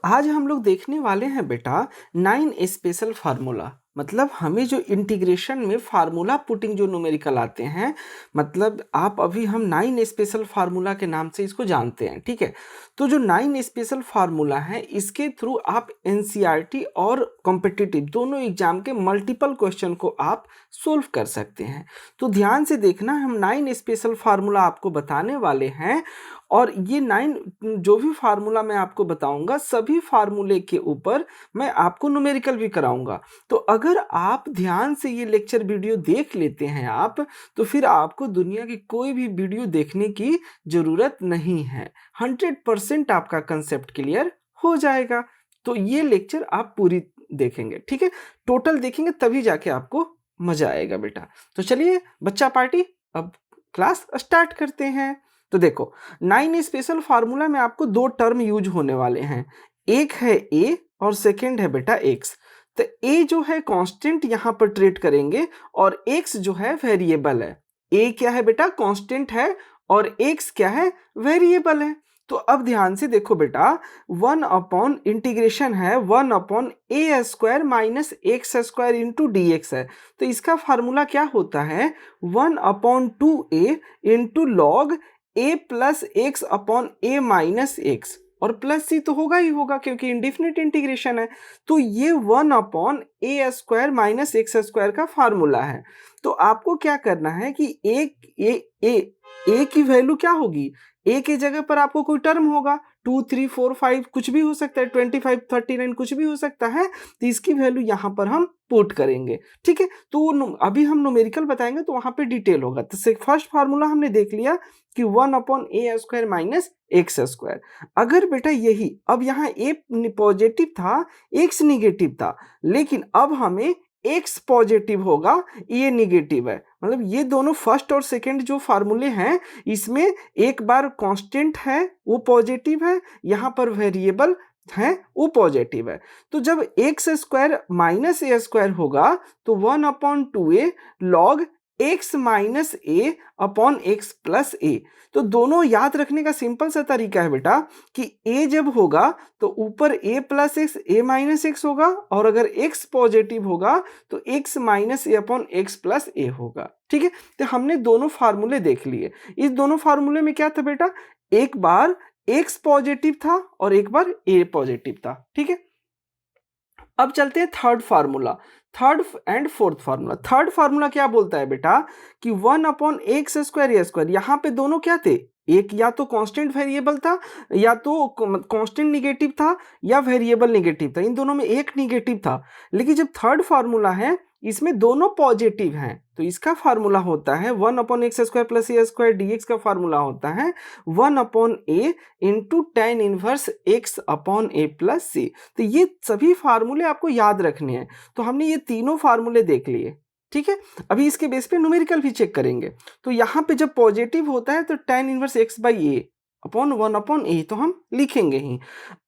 आज हम लोग देखने वाले हैं बेटा 9 स्पेशल फार्मूला। मतलब हमें जो इंटीग्रेशन में फार्मूला पुटिंग जो न्यूमेरिकल आते हैं, मतलब आप अभी हम 9 स्पेशल फार्मूला के नाम से इसको जानते हैं, ठीक है। तो जो 9 स्पेशल फार्मूला है इसके थ्रू आप एनसीईआरटी और कॉम्पिटिटिव दोनों एग्जाम के मल्टीपल क्वेश्चन को आप सोल्व कर सकते हैं। तो ध्यान से देखना, हम 9 स्पेशल फार्मूला आपको बताने वाले हैं और ये 9 जो भी फार्मूला मैं आपको बताऊंगा सभी फार्मूले के ऊपर मैं आपको न्यूमेरिकल भी कराऊंगा। तो अगर आप ध्यान से ये लेक्चर वीडियो देख लेते हैं आप, तो फिर आपको दुनिया की कोई भी वीडियो देखने की जरूरत नहीं है। 100% आपका कंसेप्ट क्लियर हो जाएगा। तो ये लेक्चर आप पूरी देखेंगे, ठीक है, टोटल देखेंगे तभी जाके आपको मजा आएगा बेटा। तो चलिए बच्चा पार्टी, अब क्लास स्टार्ट करते हैं। तो देखो 9 स्पेशल फार्मूला में आपको दो टर्म यूज होने वाले हैं, एक है ए और सेकंड है बेटा एक्स। तो ए जो है कांस्टेंट यहाँ पर ट्रीट करेंगे और एक्स जो है वेरिएबल है। ए क्या है बेटा, कांस्टेंट है और एक्स क्या है, वेरिएबल है। तो अब ध्यान से देखो बेटा, 1 अपॉन इंटीग्रेशन है 1 upon a square minus x square into D x है। तो इसका फार्मूला क्या होता है, 1 upon 2a into log a plus x upon a minus x, और प्लस सी तो होगा ही होगा क्योंकि इंडिफिनिट इंटीग्रेशन है। तो ये 1 upon a square minus x square का फार्मूला है। तो आपको क्या करना है कि ए की वैल्यू क्या होगी, ए की जगह पर आपको कोई टर्म होगा 2 3 4 5 कुछ भी हो सकता है, 25 39 कुछ भी हो सकता है। तो इसकी वैल्यू यहाँ पर हम पुट करेंगे, ठीक है। तो अभी हम न्यूमेरिकल बताएंगे तो वहां पे डिटेल होगा। तो फर्स्ट फार्मूला हमने देख लिया कि 1 upon a square minus x square. अगर बेटा यही, अब यहाँ ए पॉजिटिव था एक्स निगेटिव था, लेकिन अब हमें एक्स पॉजिटिव होगा ये निगेटिव है। मतलब ये दोनों फर्स्ट और सेकंड जो फार्मूले हैं इसमें एक बार कांस्टेंट है वो पॉजिटिव है, यहाँ पर वेरिएबल है वो पॉजिटिव है। तो जब x square minus a square होगा तो 1 upon 2a log x minus a upon x plus a. तो दोनों याद रखने का सिंपल सा तरीका है बेटा कि a जब होगा तो ऊपर a plus x a minus x होगा, और अगर x पॉजिटिव होगा तो x minus a upon x plus ए होगा, ठीक है। तो हमने दोनों फार्मूले देख लिए। इस दोनों फार्मूले में क्या था बेटा, एक बार x पॉजिटिव था और एक बार a पॉजिटिव था, ठीक है। अब चलते हैं third formula, third and fourth formula. Third formula क्या बोलता है बेटा कि 1 अपॉन एक्स स्क्वायर ए स्क्वायर, यहाँ पे दोनों क्या थे, एक या तो कांस्टेंट वेरिएबल था या तो कांस्टेंट निगेटिव था या वेरिएबल निगेटिव था, इन दोनों में एक निगेटिव था। लेकिन जब थर्ड फार्मूला है इसमें दोनों पॉजिटिव हैं, तो इसका फार्मूला होता है 1 upon x square plus a square d x का फार्मूला होता है 1 upon a into tan inverse x upon a plus c. तो ये सभी फार्मूले आपको याद रखने हैं। तो हमने ये तीनों फार्मूले देख लिए, ठीक है। अभी इसके बेस पे न्यूमेरिकल भी चेक करेंगे। तो यहाँ पे जब पॉजिटिव होता है तो tan inverse x by a upon 1 upon a तो हम लिखेंगे ही।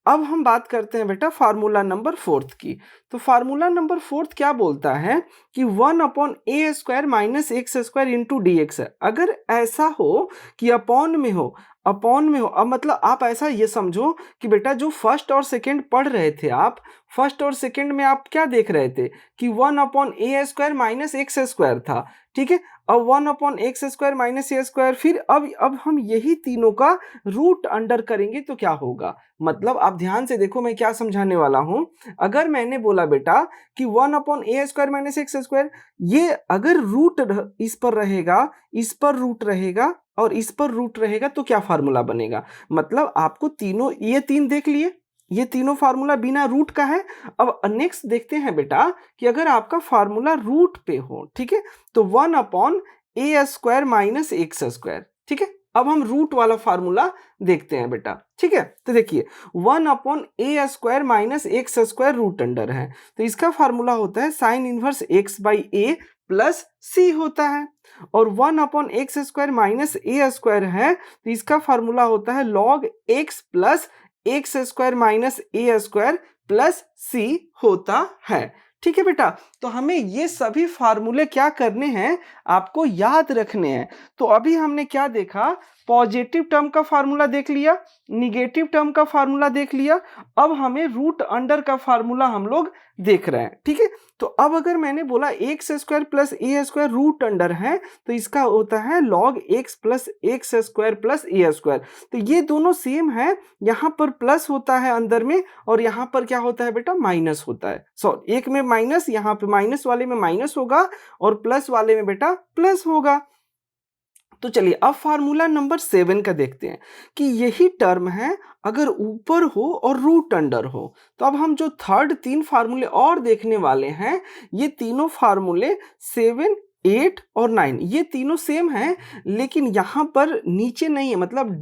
अब हम बात करते हैं बेटा फार्मूला नंबर फोर्थ की। तो फार्मूला नंबर फोर्थ क्या बोलता है कि 1 upon a square minus x square into D x है। अगर ऐसा हो कि अपॉन में हो, अपॉन में हो, अब मतलब आप ऐसा ये समझो कि बेटा जो फर्स्ट और सेकंड पढ़ रहे थे आप, फर्स्ट और सेकंड में आप क्या देख रहे थे कि 1 upon a square minus x square था, ठीक है। अब 1 upon x square minus a square, फिर अब हम यही तीनों का रूट अंडर करेंगे तो क्या होगा। मतलब आप ध्यान से देखो मैं क्या समझाने वाला हूं। अगर मैंने बोला बेटा कि 1 upon a square minus x square, ये अगर रूट इस पर रहेगा, इस पर रूट रहेगा और इस पर रूट रहेगा तो क्या फार्मूला बनेगा। मतलब आपको तीनों, ये तीन देख लिए, ये तीनों फार्मूला बिना रूट का है। अब नेक्स्ट देखते हैं बेटा कि अगर आपका फार्मूला रूट पे हो, ठीक है, तो 1 upon a square minus x square, ठीक है। अब हम रूट वाला फार्मूला देखते हैं बेटा, ठीक है। तो देखिए 1 upon a square minus x square root under है, तो इसका फार्मूला होता है sine inverse x by a plus c होता है। और 1 upon x square minus a square है तो इसका फार्मूला होता है log x plus x square minus a square plus c होता है, ठीक है बेटा। तो हमें ये सभी फार्मूले क्या करने हैं, आपको याद रखने हैं। तो अभी हमने क्या देखा, पॉजिटिव टर्म का फार्मूला देख लिया, निगेटिव टर्म का फार्मूला देख लिया, अब हमें रूट अंडर का फार्मूला हम लोग देख रहे हैं, ठीक है। तो अब अगर मैंने बोला x square plus a square root under है, तो इसका होता है log x plus x square plus a square. तो ये दोनों सेम है, यहाँ पर प्लस होता है अंदर में और यहाँ पर क्या होता है बेटा, माइनस होता है। सॉरी, एक में माइनस, यहाँ पे माइनस वाले में माइनस होगा और प्लस वाले में बेटा प्लस होगा। तो चलिए अब फार्मूला नंबर 7 का देखते हैं कि यही टर्म है अगर ऊपर हो और रूट अंडर हो। तो अब हम जो थर्ड 3 फार्मूले और देखने वाले हैं, ये तीनों फार्मूले 7, 8 और 9 ये तीनों सेम हैं, लेकिन यहाँ पर नीचे नहीं है, मतलब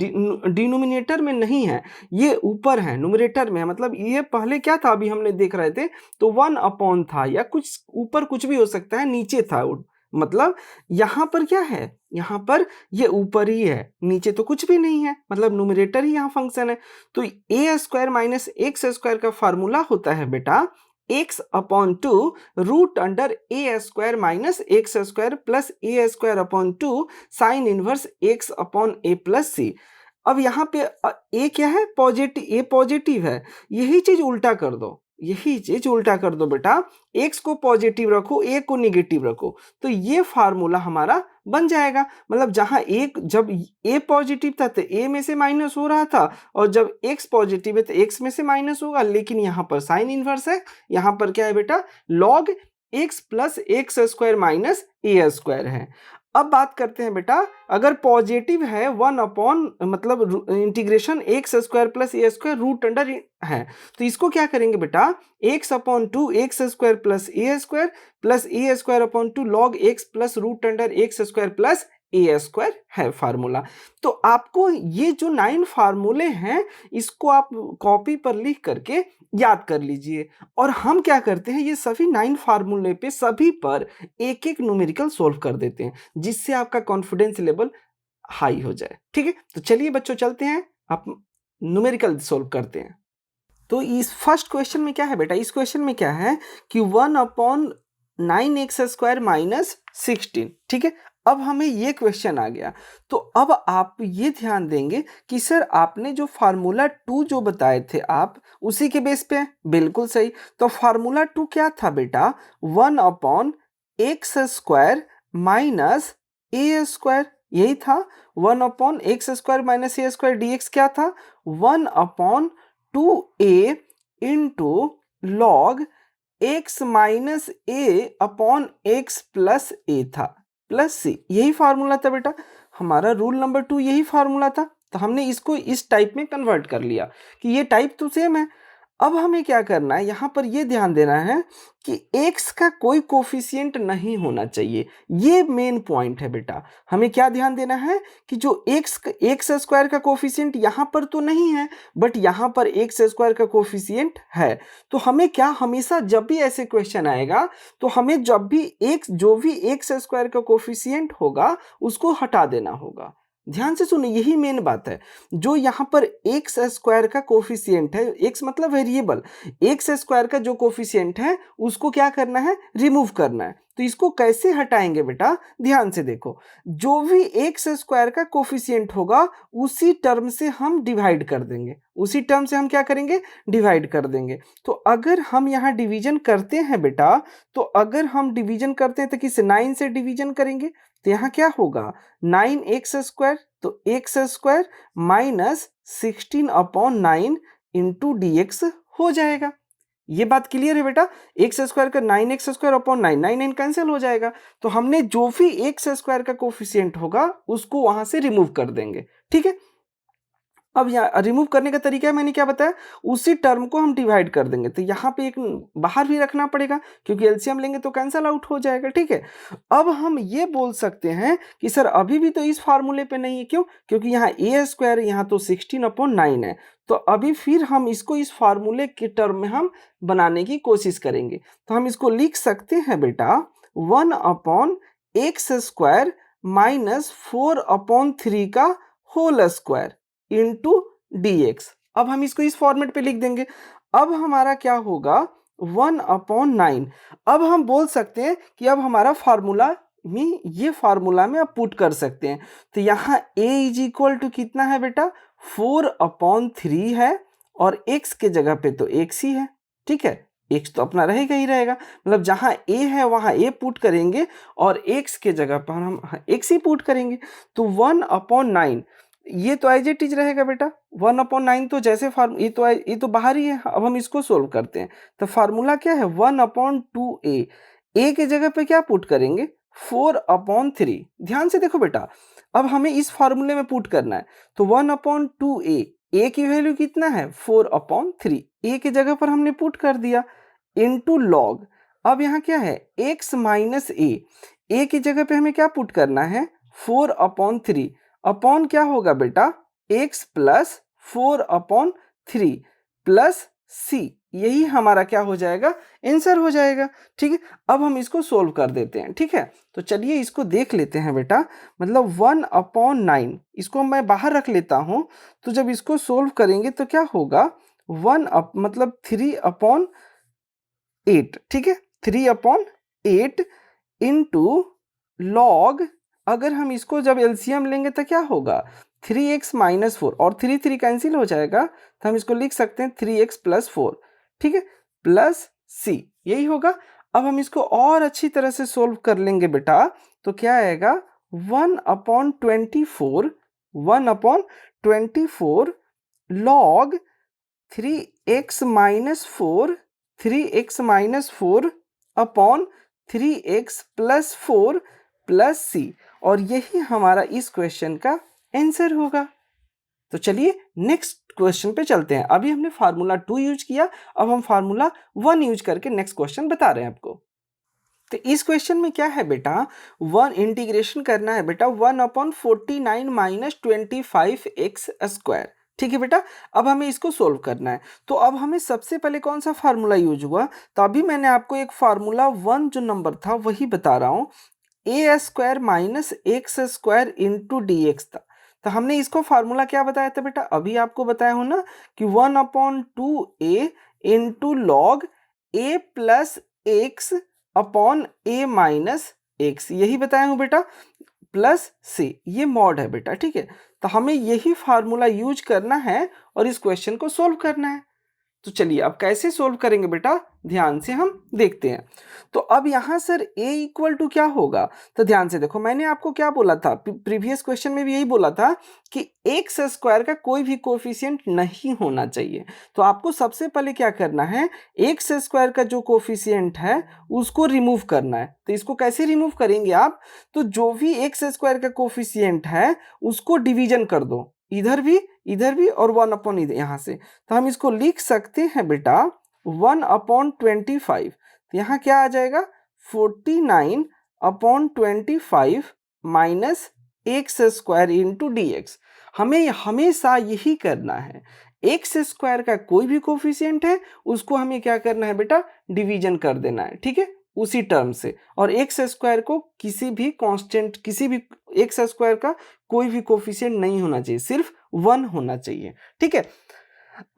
डिनोमिनेटर में नहीं है, ये ऊपर है, न्यूमरेटर में है। मतलब ये पहले क्या था, अभी हमने देख रहे थे तो 1 अपॉन था, या कुछ ऊपर कुछ भी हो सकता है, नीचे था। मतलब यहाँ पर क्या है, यहाँ पर ये ऊपर ही है, नीचे तो कुछ भी नहीं है, मतलब न्यूमरेटर ही यहाँ फंक्शन है। तो a square minus x square का फार्मूला होता है बेटा x upon 2 root under a square minus x square plus a square upon 2 sine inverse x upon a plus c. अब यहाँ पे ए क्या है, पॉजिटिव, ए पॉजिटिव है, यही चीज उल्टा कर दो, यही चीज उल्टा कर दो बेटा, x को पॉजिटिव रखो, a को निगेटिव रखो, तो ये फार्मूला हमारा बन जाएगा। मतलब जहां एक, जब a पॉजिटिव था तो a में से माइनस हो रहा था, और जब x पॉजिटिव है तो x में से माइनस होगा, लेकिन यहाँ पर साइन इनवर्स है, यहाँ पर क्या है बेटा, log x plus x square minus a square है। अब बात करते हैं बेटा, अगर पॉजिटिव है 1 अपॉन, मतलब integration x square plus a square root under है, तो इसको क्या करेंगे बेटा, x upon 2 x square plus a square upon 2 log x plus root under x square plus a square है फार्मूला। तो आपको ये जो 9 फार्मूले हैं, इसको आप कॉपी पर लिख करके याद कर लीजिए, और हम क्या करते हैं, ये सभी 9 फार्मूले पे सभी पर एक एक न्यूमेरिकल सोल्व कर देते हैं, जिससे आपका कॉन्फिडेंस लेवल हाई हो जाए, ठीक है। तो चलिए बच्चों चलते हैं, आप न्यूमेरिकल सोल्व करते हैं। तो इस फर्स्ट क्वेश्चन में क्या है बेटा, इस क्वेश्चन में क्या है कि 1 अपॉन 9x स्क्वायर माइनस 16, ठीक है। अब हमें ये क्वेश्चन आ गया, तो अब आप ये ध्यान देंगे कि सर आपने जो फार्मूला 2 जो बताए थे आप, उसी के बेस पे, बिल्कुल सही। तो फार्मूला 2 क्या था बेटा, 1 upon x square minus a square, यही था। 1 upon x square minus a square dx क्या था, 1 upon 2a into log x minus a upon x plus a था प्लस सी, यही फार्मूला था बेटा हमारा, रूल नंबर 2 यही फार्मूला था। तो हमने इसको इस टाइप में कन्वर्ट कर लिया कि ये टाइप तो सेम है। अब हमें क्या करना है, यहाँ पर ये ध्यान देना है कि x का कोई कोफिशिएंट नहीं होना चाहिए, ये मेन पॉइंट है बेटा। हमें क्या ध्यान देना है कि जो एक्स स्क्वायर का कोफिशिएंट यहाँ पर तो नहीं है, बट यहाँ पर एक्स स्क्वायर का कोफिशिएंट है। तो हमें क्या, हमेशा जब भी ऐसे क्वेश्चन आएगा, तो हमें जब भी जो भी एक्स स्क्वायर का कोफिशिएंट होगा उसको हटा देना होगा। ध्यान से सुनिए, यही मेन बात है। जो यहाँ पर एक्स स्क्वायर का कोफिशिएंट है, एक्स मतलब वेरिएबल, एक्स स्क्वायर का जो कोफिशिएंट है उसको क्या करना है, रिमूव करना है। तो इसको कैसे हटाएंगे बेटा, ध्यान से देखो, जो भी एक्स स्क्वायर का कोफिशिएंट होगा उसी टर्म से हम डिवाइड कर देंगे, उसी टर्म से हम क्या करेंगे, डिवाइड कर देंगे। तो अगर हम यहाँ डिवीजन करते हैं बेटा, तो अगर हम डिवीजन करते हैं तो किस 9 से डिवीजन करेंगे, तो यहाँ क्या होगा 9x स्क्वायर, तो x square minus 16 upon 9 into dx हो जाएगा। ये बात क्लियर है बेटा, एक्स स्क्वायर का 9x स्क्वायर अपॉन 9, 9 कैंसिल हो जाएगा। तो हमने जो भी एक्स स्क्वायर का कोफिशिएंट होगा उसको वहां से रिमूव कर देंगे, ठीक है। अब यहाँ रिमूव करने का तरीका है, मैंने क्या बताया, उसी टर्म को हम डिवाइड कर देंगे। तो यहाँ पे एक बाहर भी रखना पड़ेगा, क्योंकि एलसीएम लेंगे तो कैंसल आउट हो जाएगा, ठीक है। अब हम ये बोल सकते हैं कि सर अभी भी तो इस फार्मूले पे नहीं है, क्यों, क्योंकि यहाँ ए स्क्वायर, यहाँ तो 16 अपॉन 9 है। तो अभी फिर हम इसको इस फार्मूले के टर्म में हम बनाने की कोशिश करेंगे। तो हम इसको लिख सकते हैं बेटा 1 upon x square minus 4 upon 3 का होल स्क्वायर इंटू dx। अब हम इसको इस फॉर्मेट पे लिख देंगे। अब हमारा क्या होगा 1 अपॉन 9। अब हम बोल सकते हैं कि अब हमारा फार्मूला में ये फार्मूला में आप पुट कर सकते हैं। तो यहाँ a इज इक्वल टू कितना है बेटा, 4/3 है, और x के जगह पे तो x ही है, ठीक है, x तो अपना रहेगा ही रहेगा, मतलब जहाँ a है वहाँ a पुट करेंगे और x के जगह पर हम x ही पुट करेंगे। तो 1/9 ये तो एज इट इज रहेगा बेटा, 1/9 तो जैसे ये तो बाहर ही है। अब हम इसको सोल्व करते हैं। तो फार्मूला क्या है, 1/2a, a के जगह पे क्या पुट करेंगे, 4/3। ध्यान से देखो बेटा, अब हमें इस फार्मूले में पुट करना है। तो 1/2a, a की वैल्यू कितना है, 4/3, a की जगह पर हमने पुट कर दिया, इनटू लॉग। अब यहाँ क्या है, x माइनस a की जगह पे हमें क्या पुट करना है, 4/3, अपॉन क्या होगा बेटा, x प्लस 4/3 प्लस c, यही हमारा क्या हो जाएगा, आंसर हो जाएगा। ठीक है, अब हम इसको सोल्व कर देते हैं। ठीक है, तो चलिए इसको देख लेते हैं बेटा। मतलब 1/9 इसको मैं बाहर रख लेता हूं, तो जब इसको सोल्व करेंगे तो क्या होगा, मतलब 3/8। ठीक है, 3/8 इंटू लॉग, अगर हम इसको जब एलसीएम लेंगे तो क्या होगा, 3x माइनस 4, और 3 कैंसिल हो जाएगा, तो हम इसको लिख सकते हैं 3x प्लस 4। ठीक है, प्लस c, यही होगा। अब हम इसको और अच्छी तरह से सोल्व कर लेंगे बेटा, तो क्या आएगा, 1/24, 1/24 log 3x minus 4, 3x minus 4 upon 3x plus 4 plus c, और यही हमारा इस क्वेश्चन का आंसर होगा। तो चलिए नेक्स्ट क्वेश्चन पे चलते हैं। अभी हमने फार्मूला 2 यूज किया, अब हम फार्मूला 1 यूज करके नेक्स्ट क्वेश्चन बता रहे हैं आपको। तो इस क्वेश्चन में क्या है बेटा, वन इंटीग्रेशन करना है बेटा, 1/49 माइनस 25x²। ठीक है बेटा, अब हमें इसको सोल्व करना है। तो अब हमें सबसे पहले कौन सा फार्मूला यूज हुआ, तो अभी मैंने आपको एक फार्मूला 1 जो नंबर था वही बता रहा हूँ, a² minus x² into dx था। तो हमने इसको फार्मूला क्या बताया था बेटा, अभी आपको बताया हूं ना कि 1/2a into log a plus x upon a minus x, यही बताया हूं बेटा, प्लस c, ये मॉड है बेटा। ठीक है, तो हमें यही फार्मूला यूज करना है और इस क्वेश्चन को सोल्व करना है। तो चलिए अब कैसे सोल्व करेंगे बेटा, ध्यान से हम देखते हैं। तो अब यहाँ सर a इक्वल टू क्या होगा, तो ध्यान से देखो, मैंने आपको क्या बोला था, प्रीवियस क्वेश्चन में भी यही बोला था कि x² का कोई भी कोफिशिएंट नहीं होना चाहिए। तो आपको सबसे पहले क्या करना है, x² का जो कोफिशिएंट है उसको रिमूव करना है। तो इसको कैसे रिमूव करेंगे आप, तो जो भी x² का कोफिशिएंट है उसको डिवीजन कर दो, इधर भी और 1/, यहाँ से। तो हम इसको लिख सकते हैं बेटा 1/25। तो यहाँ क्या आ जाएगा, 49/25 माइनस x² इंटू dx। हमें हमेशा यही करना है, x² का कोई भी कोफिशिएंट है उसको हमें क्या करना है बेटा, डिवीजन कर देना है। ठीक है, उसी टर्म से, और x² को किसी भी कांस्टेंट, किसी भी x² का कोई भी कोफिशिएंट नहीं होना चाहिए, सिर्फ 1 होना चाहिए। ठीक है,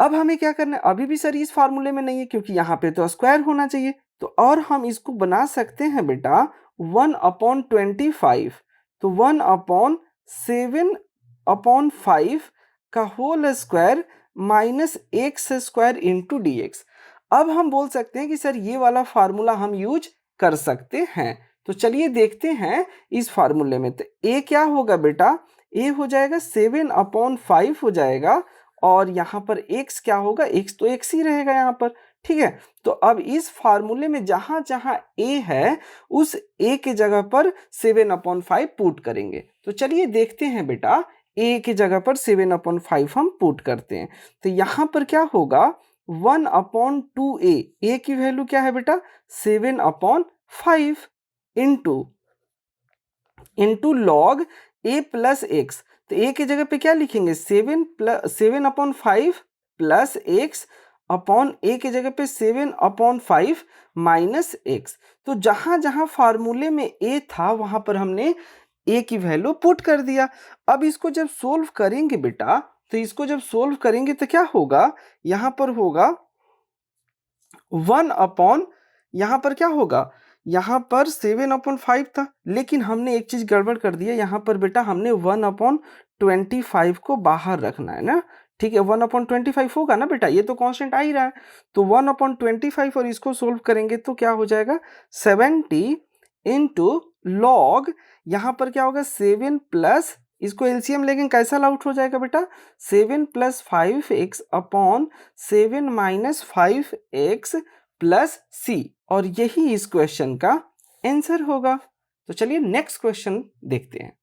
अब हमें क्या करना है, अभी भी सर इस फार्मूले में नहीं है क्योंकि यहाँ पे तो स्क्वायर होना चाहिए, तो और हम इसको बना सकते हैं बेटा 1/25, तो 1/7/5 का whole square minus x² into dx। अब हम बोल सकते हैं कि सर ये वाला फार्मूला हम यूज कर सकते हैं। तो चलिए देखते हैं इस फार्मूले में। तो a क्या होगा बेटा, a हो जाएगा 7/5 हो जाएगा, और यहाँ पर x क्या होगा, x तो x ही रहेगा यहाँ पर। ठीक है, तो अब इस फार्मूले में जहां जहां a है उस a के जगह पर 7/5 पुट करेंगे। तो चलिए देखते हैं बेटा, a के जगह पर 7/5 हम पुट करते हैं। तो यहाँ पर क्या होगा, 1/2a, a की वैल्यू क्या है बेटा, 7/5 into log a plus x। तो a की जगह पे क्या लिखेंगे, 7/5 प्लस x अपॉन a की जगह पे 7/5 माइनस x। तो जहां जहां फार्मूले में a था वहां पर हमने a की वैल्यू पुट कर दिया। अब इसको जब सोल्व करेंगे बेटा, तो इसको जब सोल्व करेंगे तो क्या होगा, यहाँ पर होगा 1 अपॉन, यहाँ पर क्या होगा, यहाँ पर 7/5 था, लेकिन हमने एक चीज़ गड़बड़ कर दी है। यहाँ पर बेटा हमने 1/25 को बाहर रखना है ना। ठीक है, 1/25 होगा ना बेटा, ये तो कांस्टेंट आ ही रहा है। तो 1/25 और इसको सोल्व करेंगे तो क्या हो जाएगा 70 इंटू लॉग, यहाँ पर क्या होगा 7 प्लस, इसको एलसीएम लेकिन कैसा आउट हो जाएगा बेटा 7 + 5x upon 7 - 5x plus c, और यही इस क्वेश्चन का आंसर होगा। तो चलिए नेक्स्ट क्वेश्चन देखते हैं।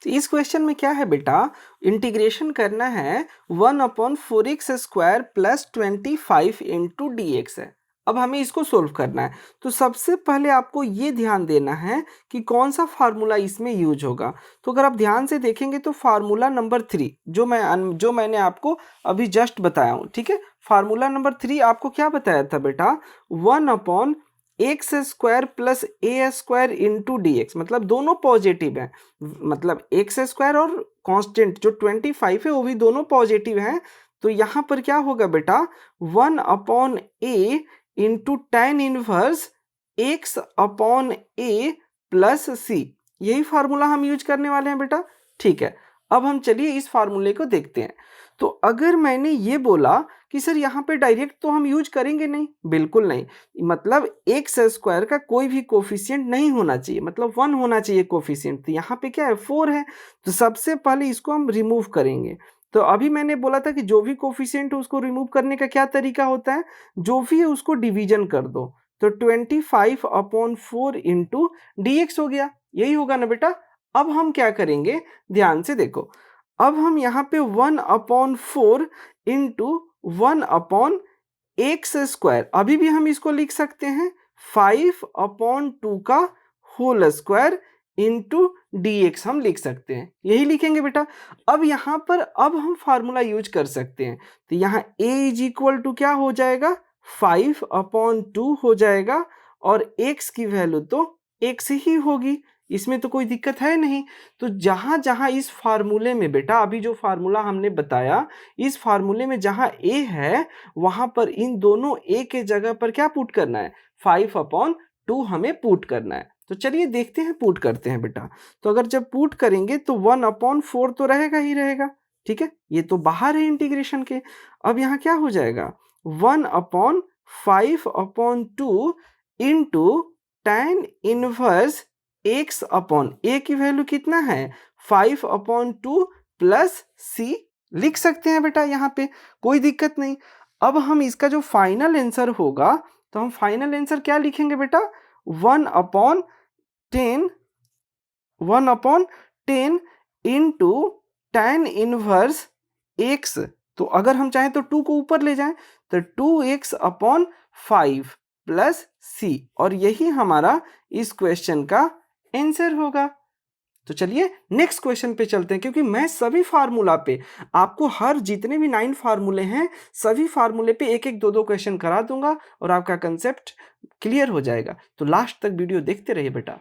तो इस क्वेश्चन में क्या है बेटा, इंटीग्रेशन करना है 1/4x² प्लस 25 इंटू dx है। अब हमें इसको सोल्व करना है। तो सबसे पहले आपको ये ध्यान देना है कि कौन सा फार्मूला इसमें यूज होगा। तो अगर आप ध्यान से देखेंगे तो फार्मूला नंबर 3 जो मैंने आपको अभी जस्ट बताया हूँ, ठीक है। फार्मूला नंबर 3 आपको क्या बताया था बेटा, 1/x² plus a² into dx, मतलब दोनों पॉजिटिव हैं, मतलब x² और कांस्टेंट जो 25 है वो भी दोनों पॉजिटिव हैं। तो यहाँ पर क्या होगा बेटा 1/a into tan inverse x/a plus c, यही फार्मूला हम यूज करने वाले हैं बेटा। ठीक है, अब हम चलिए इस फार्मूले को देखते हैं। तो अगर मैंने ये बोला कि सर यहाँ पे डायरेक्ट तो हम यूज करेंगे नहीं, बिल्कुल नहीं, मतलब x² का कोई भी कोफिशिएंट नहीं होना चाहिए, मतलब 1 होना चाहिए कोफिशिएंट। तो यहाँ पे क्या है 4 है, तो सबसे पहले इसको हम रिमूव करेंगे। तो अभी मैंने बोला था कि जो भी कोफिशिएंट है उसको रिमूव करने का क्या तरीका होता है, जो भी है उसको डिवीजन कर दो। तो 25/4 इंटू dx हो गया, यही होगा ना बेटा। अब हम क्या करेंगे, ध्यान से देखो, अब हम यहाँ पे 1/4 इंटू 1/x², अभी भी हम इसको लिख सकते हैं 5/2 का होल स्क्वायर इंटू dx हम लिख सकते हैं, यही लिखेंगे बेटा। अब यहाँ पर अब हम फार्मूला यूज कर सकते हैं। तो यहाँ a इज इक्वल टू क्या हो जाएगा 5/2 हो जाएगा, और x की वैल्यू तो x ही होगी, इसमें तो कोई दिक्कत है नहीं। तो जहाँ जहाँ इस फार्मूले में बेटा, अभी जो फार्मूला हमने बताया, इस फार्मूले में जहाँ a है वहाँ पर इन दोनों a के जगह पर क्या पुट करना है 5/2 हमें पुट करना है। तो चलिए देखते हैं, पुट करते हैं बेटा। तो अगर जब पुट करेंगे तो 1/4 तो रहेगा ही रहेगा, ठीक है, ये तो बाहर है इंटीग्रेशन के। अब यहाँ क्या हो जाएगा 1/5/2 इंटू tan इनवर्स x/a की वैल्यू कितना है 5/2 प्लस c लिख सकते हैं बेटा, यहाँ पे कोई दिक्कत नहीं। अब हम इसका जो फाइनल आंसर होगा, तो हम फाइनल आंसर क्या लिखेंगे बेटा 1/10 इंटू tan इनवर्स x। तो अगर हम चाहें तो 2 को ऊपर ले जाएं तो 2x/5 प्लस c, और यही हमारा इस क्वेश्चन का आंसर होगा। तो चलिए नेक्स्ट क्वेश्चन पे चलते हैं, क्योंकि मैं सभी फार्मूला पे आपको हर जितने भी 9 फार्मूले हैं सभी फार्मूले पे एक एक दो दो क्वेश्चन करा दूंगा और आपका कंसेप्ट क्लियर हो जाएगा। तो लास्ट तक वीडियो देखते रहिए बेटा।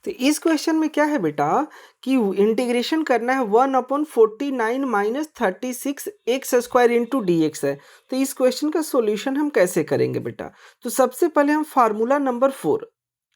तो इस क्वेश्चन में क्या है बेटा कि इंटीग्रेशन करना है 1/49 - 36x² इंटू dx है। तो इस क्वेश्चन का सॉल्यूशन हम कैसे करेंगे बेटा, तो सबसे पहले हम फार्मूला नंबर 4,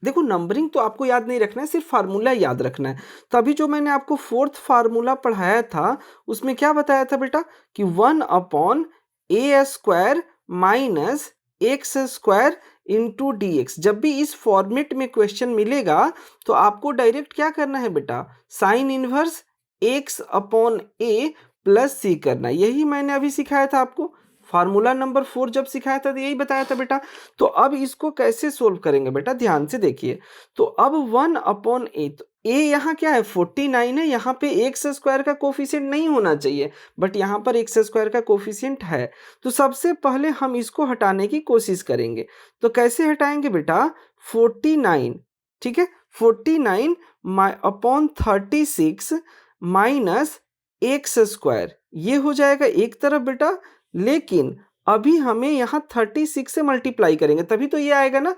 देखो नंबरिंग तो आपको याद नहीं रखना है, सिर्फ फार्मूला याद रखना है। तो अभी जो मैंने आपको 4th फार्मूला पढ़ाया था उसमें क्या बताया था बेटा कि 1/a² minus x² into dx। जब भी इस फॉर्मेट में क्वेश्चन मिलेगा तो आपको डायरेक्ट क्या करना है बेटा sine inverse x/a plus c करना, यही मैंने अभी सिखाया था आपको। फार्मूला नंबर 4 जब सिखाया था तो यही बताया था बेटा। तो अब इसको कैसे सोल्व करेंगे बेटा, ध्यान से देखिए। तो अब 1/a, तो a यहाँ क्या है 49 है, यहाँ पे x² का कोफिशिएंट नहीं होना चाहिए, बट यहाँ पर x² का कोफिशिएंट है। तो सबसे पहले हम इसको हटाने की कोशिश करेंगे। तो कैसे हटाएंगे बेटा 49, ठीक है, 49/36 माइनस x², ये हो जाएगा एक तरफ बेटा, लेकिन अभी हमें यहाँ 36 से मल्टीप्लाई करेंगे तभी तो ये आएगा ना,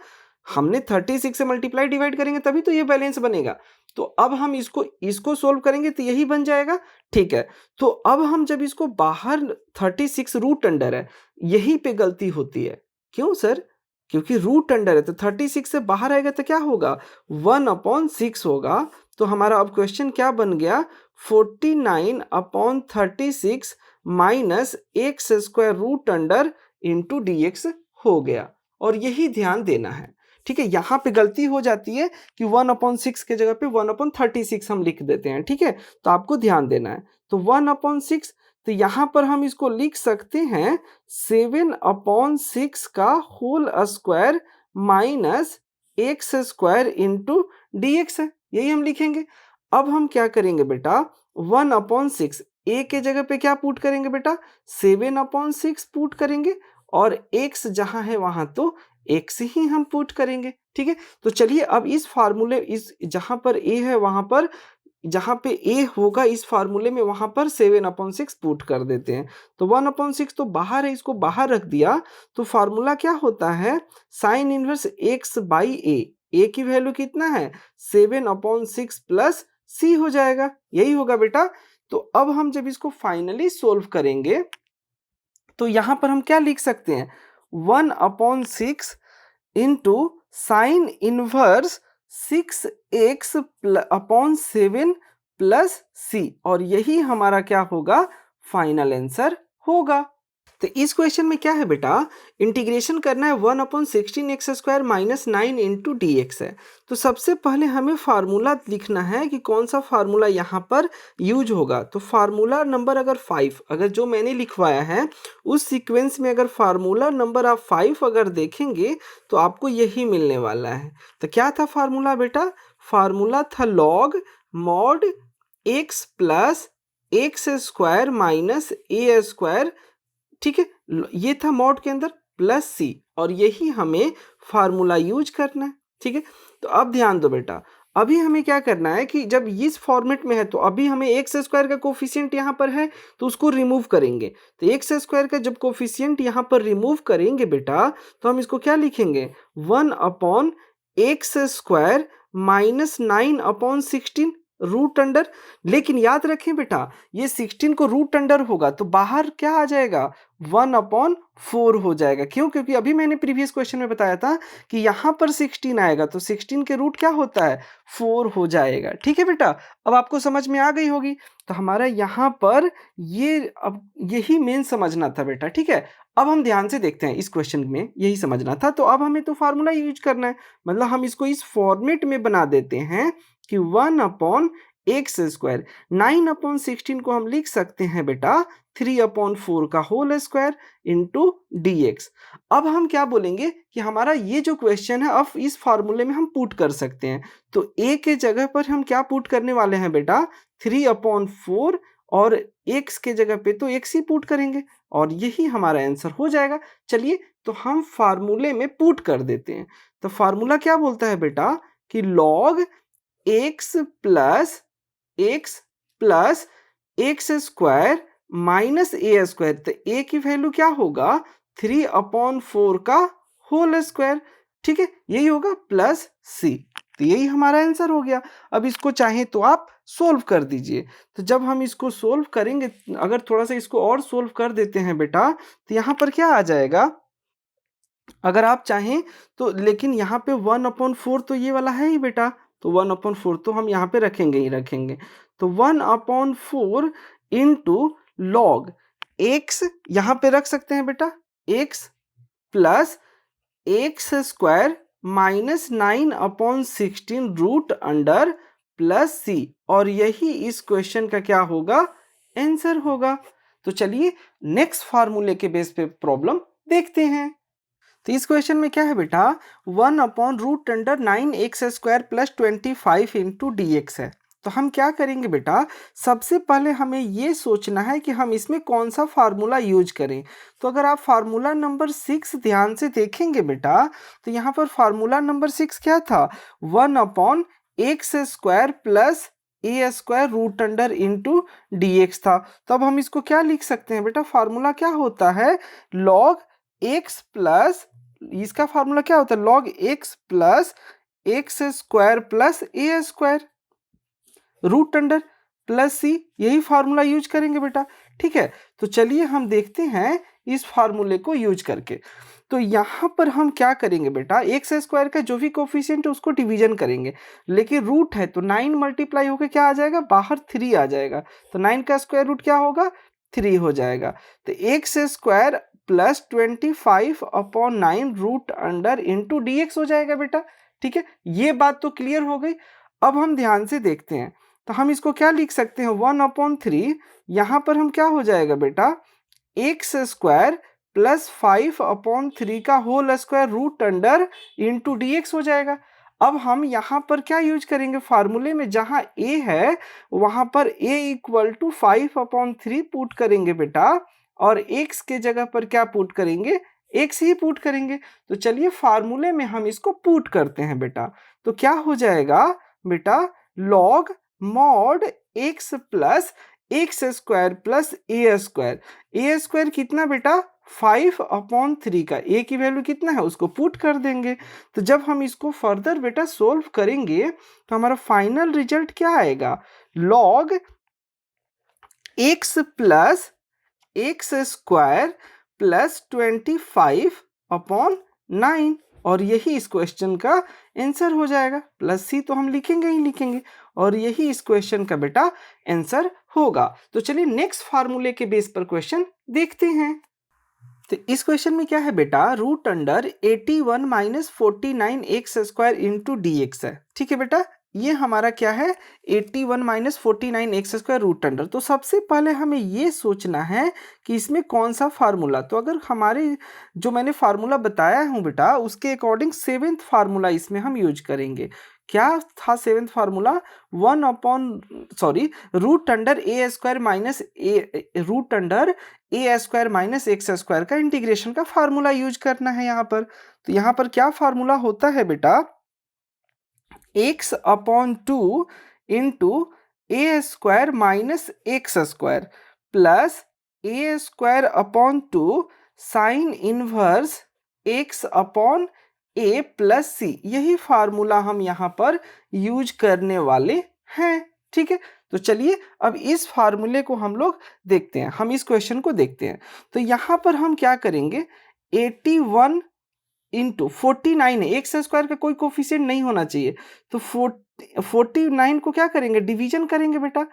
हमने 36 से मल्टीप्लाई डिवाइड करेंगे तभी तो ये बैलेंस बनेगा। तो अब हम इसको सोल्व करेंगे तो यही बन जाएगा, ठीक है। तो अब हम जब इसको बाहर 36 रूट अंडर है, यहीं पे गलती होती है, क्यों सर, क्योंकि रूट अंडर है तो 36 से बाहर आएगा तो क्या होगा 1/6 होगा। तो हमारा अब क्वेश्चन क्या बन गया 49/36 minus x square root under into D x हो गया। और यही ध्यान देना है, ठीक है। यहाँ पे गलती हो जाती है कि 1/6 के जगह पे 1/36 हम लिख देते हैं, ठीक है। तो आपको ध्यान देना है। तो 1/6, तो यहाँ पर हम इसको लिख सकते हैं 7/6 का whole square minus x square into D x है, यही हम लिखेंगे। अब हम क्या करेंगे बेटा 1/6 ए के जगह पे क्या पुट करेंगे बेटा 7/6 पुट करेंगे, और x जहां है वहां तो x ही हम पुट करेंगे, ठीक है। तो चलिए अब इस फार्मूले इस जहां पर a है वहां पर जहां पे a होगा इस फार्मूले में वहां पर 7/6 पुट कर देते हैं। तो 1/6 तो बाहर है, इसको बाहर रख दिया तो फार्मूला क्या होता है sine inverse x by a की वैल्यू कितना है 7/6 प्लस c हो जाएगा, यही होगा बेटा। तो अब हम जब इसको फाइनली सोल्व करेंगे तो यहां पर हम क्या लिख सकते हैं 1/6 into sine inverse 6x/7 plus c, और यही हमारा क्या होगा फाइनल आंसर होगा। तो इस क्वेश्चन में क्या है बेटा इंटीग्रेशन करना है 1/16x² minus 9 into D x है। तो सबसे पहले हमें फार्मूला लिखना है कि कौन सा फार्मूला यहाँ पर यूज होगा। तो फार्मूला नंबर अगर 5 अगर जो मैंने लिखवाया है उस सीक्वेंस में अगर फार्मूला नंबर आप 5 अगर देखेंगे तो आपको यही मिलने वाला है। तो क्या था फार्मूला बेटा, फार्मूला था log mod x plus x square minus a square, ठीक है। ये था मॉड के अंदर प्लस सी, और यही हमें फार्मूला यूज करना है, ठीक है। तो अब ध्यान दो बेटा, अभी हमें क्या करना है कि जब इस फॉर्मेट में है तो अभी हमें एक्स स्क्वायर का कोफिशिएंट यहाँ पर है तो उसको रिमूव करेंगे। तो एक्स स्क्वायर का जब कोफिशिएंट यहाँ पर रिमूव करेंगे बेटा तो हम इसको क्या लिखेंगे 1/x² माइनस 9/16 रूट अंडर। लेकिन याद रखें बेटा ये 16 को रूट अंडर होगा तो बाहर क्या आ जाएगा 1/4 हो जाएगा। क्यों, क्योंकि अभी मैंने प्रीवियस क्वेश्चन में बताया था कि यहाँ पर 16 आएगा तो 16 के रूट क्या होता है 4 हो जाएगा, ठीक है बेटा। अब आपको समझ में आ गई होगी। तो हमारा यहाँ पर ये अब यही मेन समझना था बेटा, ठीक है। अब हम ध्यान से देखते हैं, इस क्वेश्चन में यही समझना था। तो अब हमें तो फार्मूला यूज करना है, मतलब हम इसको इस फॉर्मेट में बना देते हैं कि 1/x², 9/16 को हम लिख सकते हैं बेटा 3/4 का whole square into D X. अब हम क्या बोलेंगे कि हमारा ये जो क्वेश्चन है अब इस फार्मूले में हम पुट कर सकते हैं। तो a के जगह पर हम क्या पुट करने वाले हैं बेटा 3/4, और x के जगह पे तो x ही पुट करेंगे और यही हमारा आंसर हो जाएगा। चलिए तो हम फार्मूले में पुट कर देते हैं। तो फार्मूला क्या बोलता है बेटा कि log x plus x square minus a square, तो a की वैल्यू क्या होगा 3/4 का होल स्क्वायर, ठीक है, यही होगा प्लस c। तो यही हमारा आंसर हो गया। अब इसको चाहे तो आप सोल्व कर दीजिए। तो जब हम इसको सोल्व करेंगे, अगर थोड़ा सा इसको और सोल्व कर देते हैं बेटा तो यहाँ पर क्या आ जाएगा, अगर आप चाहें तो, लेकिन यहाँ पे 1/4 तो ये वाला है ही बेटा, तो 1/4 तो हम यहाँ पे रखेंगे ही रखेंगे। तो 1/4 इंटू लॉग एक्स यहाँ पे रख सकते हैं बेटा x plus x square minus 9/16 root under plus c, और यही इस क्वेश्चन का क्या होगा आंसर होगा। तो चलिए नेक्स्ट फार्मूले के बेस पे प्रॉब्लम देखते हैं। तो इस क्वेश्चन में क्या है बेटा 1/√9x² plus 25 into D x है। तो हम क्या करेंगे बेटा, सबसे पहले हमें ये सोचना है कि हम इसमें कौन सा फार्मूला यूज करें। तो अगर आप फार्मूला नंबर 6 ध्यान से देखेंगे बेटा तो यहाँ पर फार्मूला नंबर 6 क्या था 1/x² plus a² root under into D x था। तो अब हम इसको क्या लिख सकते हैं बेटा, फार्मूला क्या होता है लॉग x प्लस, इसका फार्मूला क्या होता है log x plus x square plus a square root under plus c, यही फार्मूला यूज करेंगे बेटा, ठीक है। तो चलिए हम देखते हैं इस फार्मूले को यूज करके। तो यहाँ पर हम क्या करेंगे बेटा, एक्स स्क्वायर का जो भी कोफिशिएंट है उसको डिवीजन करेंगे, लेकिन रूट है तो 9 मल्टीप्लाई होकर क्या आ जाएगा, बाहर 3 आ जाएगा, तो 9 का स्क्वायर रूट क्या होगा, 3 हो जाएगा। तो x square plus 25/9 root under into D x हो जाएगा बेटा। ठीक है, ये बात तो क्लियर हो गई। अब हम ध्यान से देखते हैं, तो हम इसको क्या लिख सकते हैं, 1/3, यहाँ पर हम क्या हो जाएगा बेटा, एक्स स्क्वायर प्लस 5/3 का whole square root under into D x हो जाएगा। अब हम यहाँ पर क्या यूज करेंगे, फार्मूले में जहाँ a है वहाँ पर a इक्वल टू 5/3 पुट करेंगे बेटा, और x के जगह पर क्या पुट करेंगे, x ही पुट करेंगे। तो चलिए फार्मूले में हम इसको पुट करते हैं बेटा, तो क्या हो जाएगा बेटा, log mod x plus x square plus a square कितना बेटा, 5/3 का a की वैल्यू कितना है उसको पुट कर देंगे। तो जब हम इसको फर्दर बेटा सोल्व करेंगे तो हमारा फाइनल रिजल्ट क्या आएगा, log x plus x square plus 25/9, और यही इस क्वेश्चन का आंसर हो जाएगा। प्लस सी तो हम लिखेंगे ही लिखेंगे, और यही इस क्वेश्चन का बेटा आंसर होगा। तो चलिए नेक्स्ट फार्मूले के बेस पर क्वेश्चन देखते हैं। तो इस क्वेश्चन में क्या है बेटा, root under 81 minus 49 x square into D x है। ठीक है बेटा, ये हमारा क्या है, 81 minus 49 x square root under. तो सबसे पहले हमें ये सोचना है कि इसमें कौन सा फार्मूला, तो अगर हमारे जो मैंने फार्मूला बताया हूँ बेटा उसके अकॉर्डिंग 7th फार्मूला इसमें हम यूज करेंगे। क्या था 7th formula, root under a square minus root under a square minus x square का इंटीग्रेशन का फार्मूला यूज करना है यहाँ पर। तो यहाँ पर क्या फार्मूला होता है बेटा, x/2 into a square minus x square plus a square upon 2 sine inverse x/a plus c, यही फार्मूला हम यहाँ पर यूज करने वाले हैं। ठीक है, तो चलिए अब इस फार्मूले को हम लोग देखते हैं, हम इस क्वेश्चन को देखते हैं। तो यहाँ पर हम क्या करेंगे, 81 इंटू 49 है, एक्स स्क्वायर का कोई कोफिशिएंट नहीं होना चाहिए, तो 49 को क्या करेंगे, डिवीजन करेंगे बेटा,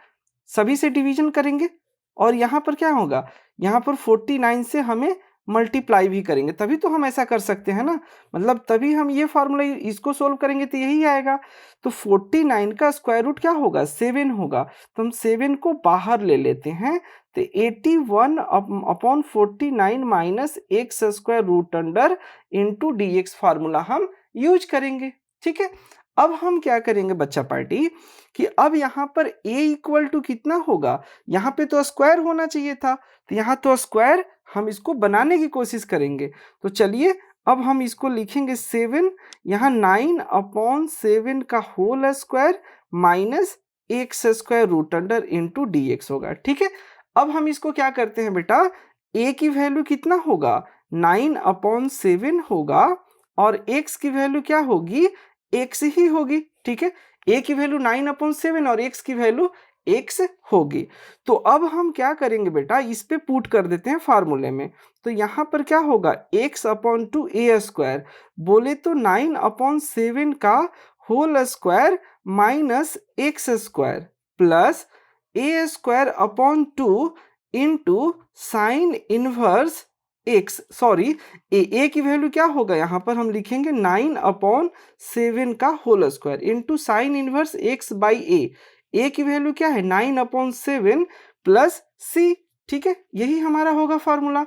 सभी से डिवीजन करेंगे, और यहाँ पर क्या होगा, यहाँ पर 49 से हमें मल्टीप्लाई भी करेंगे, तभी तो हम ऐसा कर सकते हैं ना, मतलब तभी हम ये फार्मूला इसको सोल्व करेंगे तो यही आएगा। तो 49 का स्क्वायर रूट क्या होगा, 7 होगा, तो हम 7 को बाहर ले लेते हैं, तो 81/49 minus x square root under into D x formula हम यूज करेंगे। ठीक है, अब हम क्या करेंगे बच्चा पार्टी, कि अब यहाँ पर a इक्वल टू कितना होगा, यहाँ पे तो स्क्वायर होना चाहिए था, तो यहाँ तो स्क्वायर, हम इसको बनाने की कोशिश करेंगे। तो चलिए अब हम इसको लिखेंगे 7, यहाँ 9/7 का whole square minus x square root under into D x होगा। ठीक है, अब हम इसको क्या करते हैं बेटा, a की वैल्यू कितना होगा, 9/7 होगा, और x की वैल्यू क्या होगी, x ही होगी। ठीक है, a की वैल्यू 9/7 और x की वैल्यू x होगी। तो अब हम क्या करेंगे बेटा, इस पे पुट कर देते हैं फार्मूले में, तो यहाँ पर क्या होगा, x/2 a स्क्वायर, बोले तो 9/7 का whole square minus x square plus a square upon 2 into sine inverse x, sorry a की वैल्यू क्या होगा, यहाँ पर हम लिखेंगे 9/7 का whole square into sine inverse x by a की वैल्यू क्या है, 9/7 प्लस सी। ठीक है, यही हमारा होगा फार्मूला।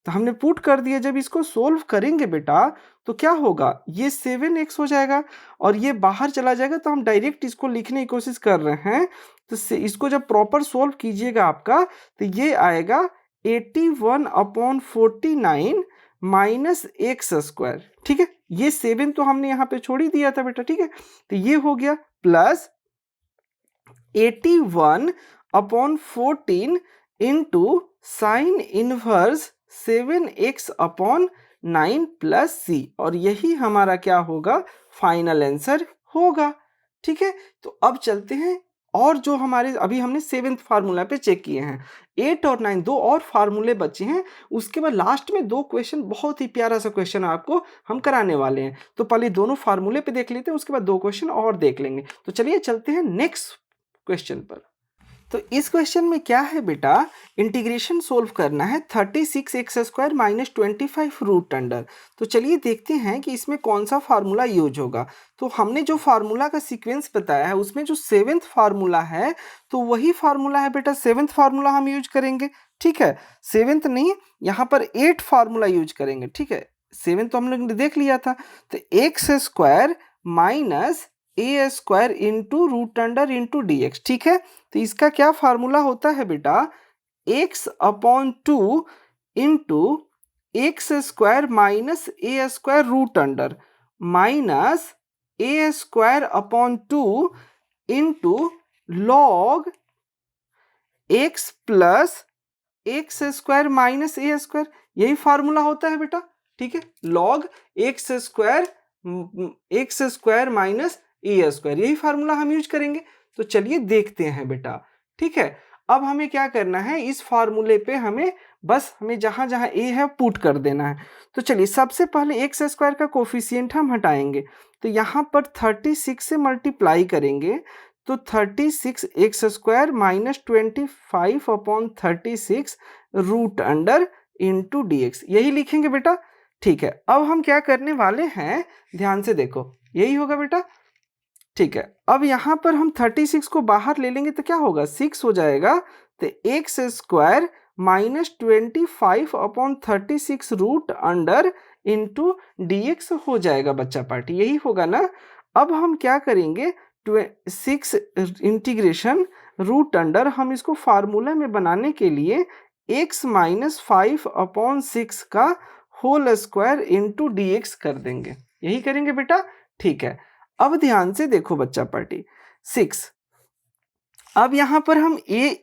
तो हमने पुट कर दिया, जब इसको सोल्व करेंगे बेटा तो क्या होगा, ये 7x हो जाएगा और ये बाहर चला जाएगा, तो हम डायरेक्ट इसको लिखने की कोशिश कर रहे हैं। तो इसको जब प्रॉपर सोल्व कीजिएगा आपका, तो ये आएगा 81/49 माइनस एक्स स्क्वायर। ठीक है, ये 7 तो हमने यहाँ पे छोड़ ही दिया था बेटा। ठीक है, तो ये हो गया plus 81/14 into sine inverse 7x/9 plus c, और यही हमारा क्या होगा, फाइनल आंसर होगा। ठीक है, तो अब चलते हैं और जो हमारे अभी हमने 7th फार्मूला पे चेक किए हैं, 8 और 9 दो और फार्मूले बचे हैं। उसके बाद लास्ट में 2 क्वेश्चन, बहुत ही प्यारा सा क्वेश्चन आपको हम कराने वाले हैं। तो पहले दोनों फार्मूले पे देख लेते हैं, उसके बाद 2 क्वेश्चन और देख लेंगे। तो चलिए चलते हैं नेक्स्ट क्वेश्चन पर। तो इस क्वेश्चन में क्या है बेटा, इंटीग्रेशन सोल्व करना है 36x² माइनस 25 रूट अंडर। तो चलिए देखते हैं कि इसमें कौन सा फार्मूला यूज होगा। तो हमने जो फार्मूला का सीक्वेंस बताया है उसमें जो 7th फार्मूला है, तो वही फार्मूला है बेटा, 7th फार्मूला हम यूज करेंगे। ठीक है, 7th नहीं, यहाँ पर 8 फार्मूला यूज करेंगे। ठीक है, 7 तो हम लोग ने देख लिया था। तो x² minus a² into root under into dx। ठीक है, तो इसका क्या फार्मूला होता है बेटा, x/2 into x² minus a² root under minus a²/2 into log x plus x² minus a²। यही फार्मूला होता है बेटा। ठीक है, लॉग x² माइनस a², यही फार्मूला हम यूज करेंगे। तो चलिए देखते हैं बेटा। ठीक है, अब हमें क्या करना है, इस फार्मूले पे हमें जहां जहां a है पुट कर देना है। तो चलिए सबसे पहले x² का कोफिशिएंट हम हटाएंगे। तो यहाँ पर 36 से मल्टीप्लाई करेंगे, तो 36x² minus 25/36 root under into dx, यही लिखेंगे बेटा। ठीक है, अब हम क्या करने वाले हैं, ध्यान से देखो, यही होगा बेटा। ठीक है, अब यहाँ पर हम 36 को बाहर ले लेंगे तो क्या होगा, 6 हो जाएगा। तो x² minus 25/36 root under into dx हो जाएगा बच्चा पार्टी, यही होगा ना। अब हम क्या करेंगे, 6 इंटीग्रेशन रूट अंडर, हम इसको फार्मूला में बनाने के लिए x माइनस 5/6 का होल स्क्वायर इंटू dx कर देंगे, यही करेंगे बेटा। ठीक है, अब ध्यान से देखो बच्चा पार्टी, 6। अब यहाँ पर हम a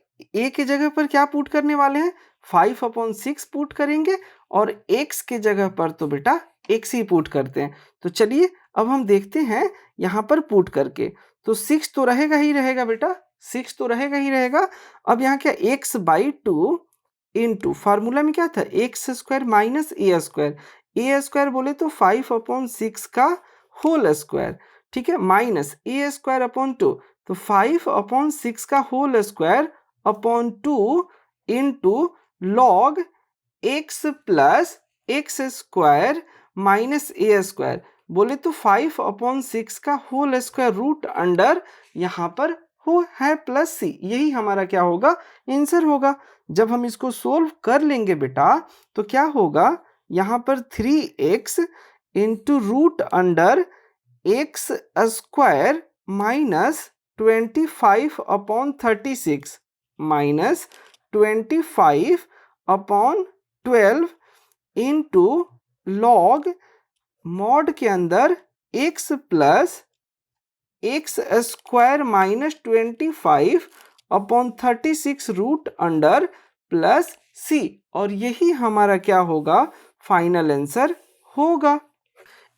के जगह पर क्या पुट करने वाले हैं, 5/6 पुट करेंगे, और x के जगह पर तो बेटा x ही पुट करते हैं। तो चलिए अब हम देखते हैं यहाँ पर पुट करके, तो 6 तो रहेगा ही रहेगा बेटा, 6 तो रहेगा ही रहेगा। अब यहाँ क्या, x/2 इंटू फार्मूला में क्या था, x² माइनस a² बोले तो 5/6 का होल स्क्वायर। ठीक है, माइनस a²/2, तो 5/6 का whole square upon 2 into log x plus x² minus a² बोले तो 5/6 का होल स्क्वायर रूट अंडर, यहाँ पर हो है प्लस c, यही हमारा क्या होगा, आंसर होगा। जब हम इसको सोल्व कर लेंगे बेटा, तो क्या होगा, यहाँ पर 3x into root under x² minus 25/36 minus 25/12 into log mod के अंदर x plus x² minus 25/36 root under plus c, और यही हमारा क्या होगा, फाइनल आंसर होगा।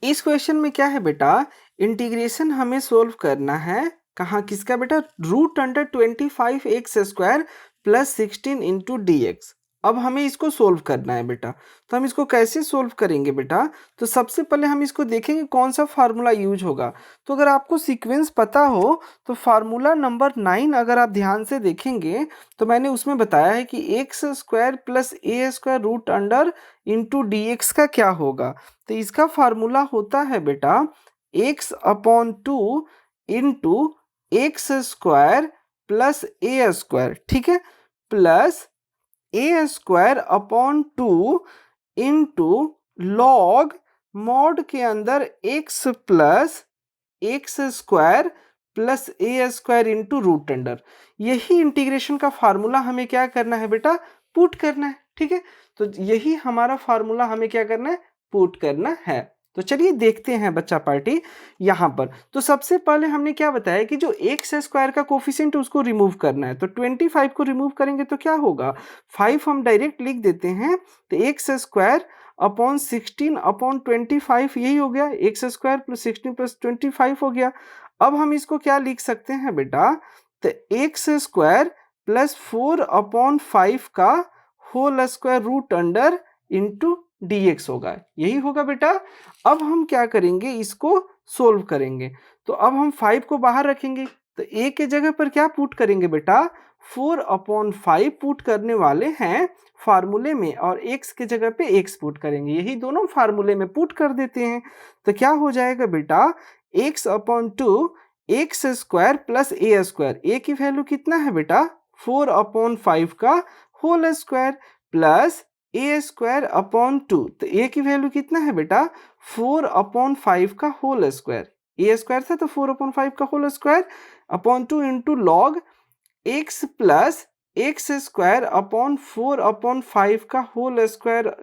इस क्वेश्चन में क्या है बेटा, इंटीग्रेशन हमें सोल्व करना है, कहाँ किसका बेटा, root under 25x² plus 16 into dx। अब हमें इसको सोल्व करना है बेटा। तो हम इसको कैसे सोल्व करेंगे बेटा, तो सबसे पहले हम इसको देखेंगे कौन सा फार्मूला यूज होगा। तो अगर आपको सीक्वेंस पता हो, तो फार्मूला नंबर 9 अगर आप ध्यान से देखेंगे, तो मैंने उसमें बताया है कि x² plus a² root under into dx का क्या होगा। तो इसका फार्मूला होता है बेटा x/2 into x² plus a²। ठीक है, plus a²/2 into log mod के अंदर x plus x² plus a² into root under, यही इंटीग्रेशन का फार्मूला हमें क्या करना है बेटा, पुट करना है। ठीक है, तो यही हमारा फार्मूला हमें क्या करना है, पुट करना है। तो चलिए देखते हैं बच्चा पार्टी यहाँ पर। तो सबसे पहले हमने क्या बताया कि जो x² का कोफिशिएंट उसको रिमूव करना है। तो 25 को रिमूव करेंगे तो क्या होगा, 5 हम डायरेक्ट लिख देते हैं, तो x² अपॉन 16/25 यही हो गया, x² प्लस 16 प्लस 25 हो गया। अब हम इसको क्या लिख सकते हैं बेटा, तो एक्स स्क्वायर प्लस 4/5 का whole square root under into D x होगा, यही होगा बेटा। अब हम क्या करेंगे, इसको सोल्व करेंगे। तो अब हम 5 को बाहर रखेंगे, तो ए के जगह पर क्या पुट करेंगे बेटा, 4/5 पुट करने वाले हैं फार्मूले में, और x के जगह पे x पुट करेंगे, यही दोनों फार्मूले में पुट कर देते हैं। तो क्या हो जाएगा बेटा, x/2 x square plus a square, ए की वैल्यू कितना है बेटा, 4/5 का whole square plus a square upon 2, तो ए की वैल्यू कितना है बेटा, 4/5 का होल स्क्वायर, ए स्क्वायर था तो 4/5 का whole square upon 2 into log x plus x square upon 4/5 का होल स्क्वायर,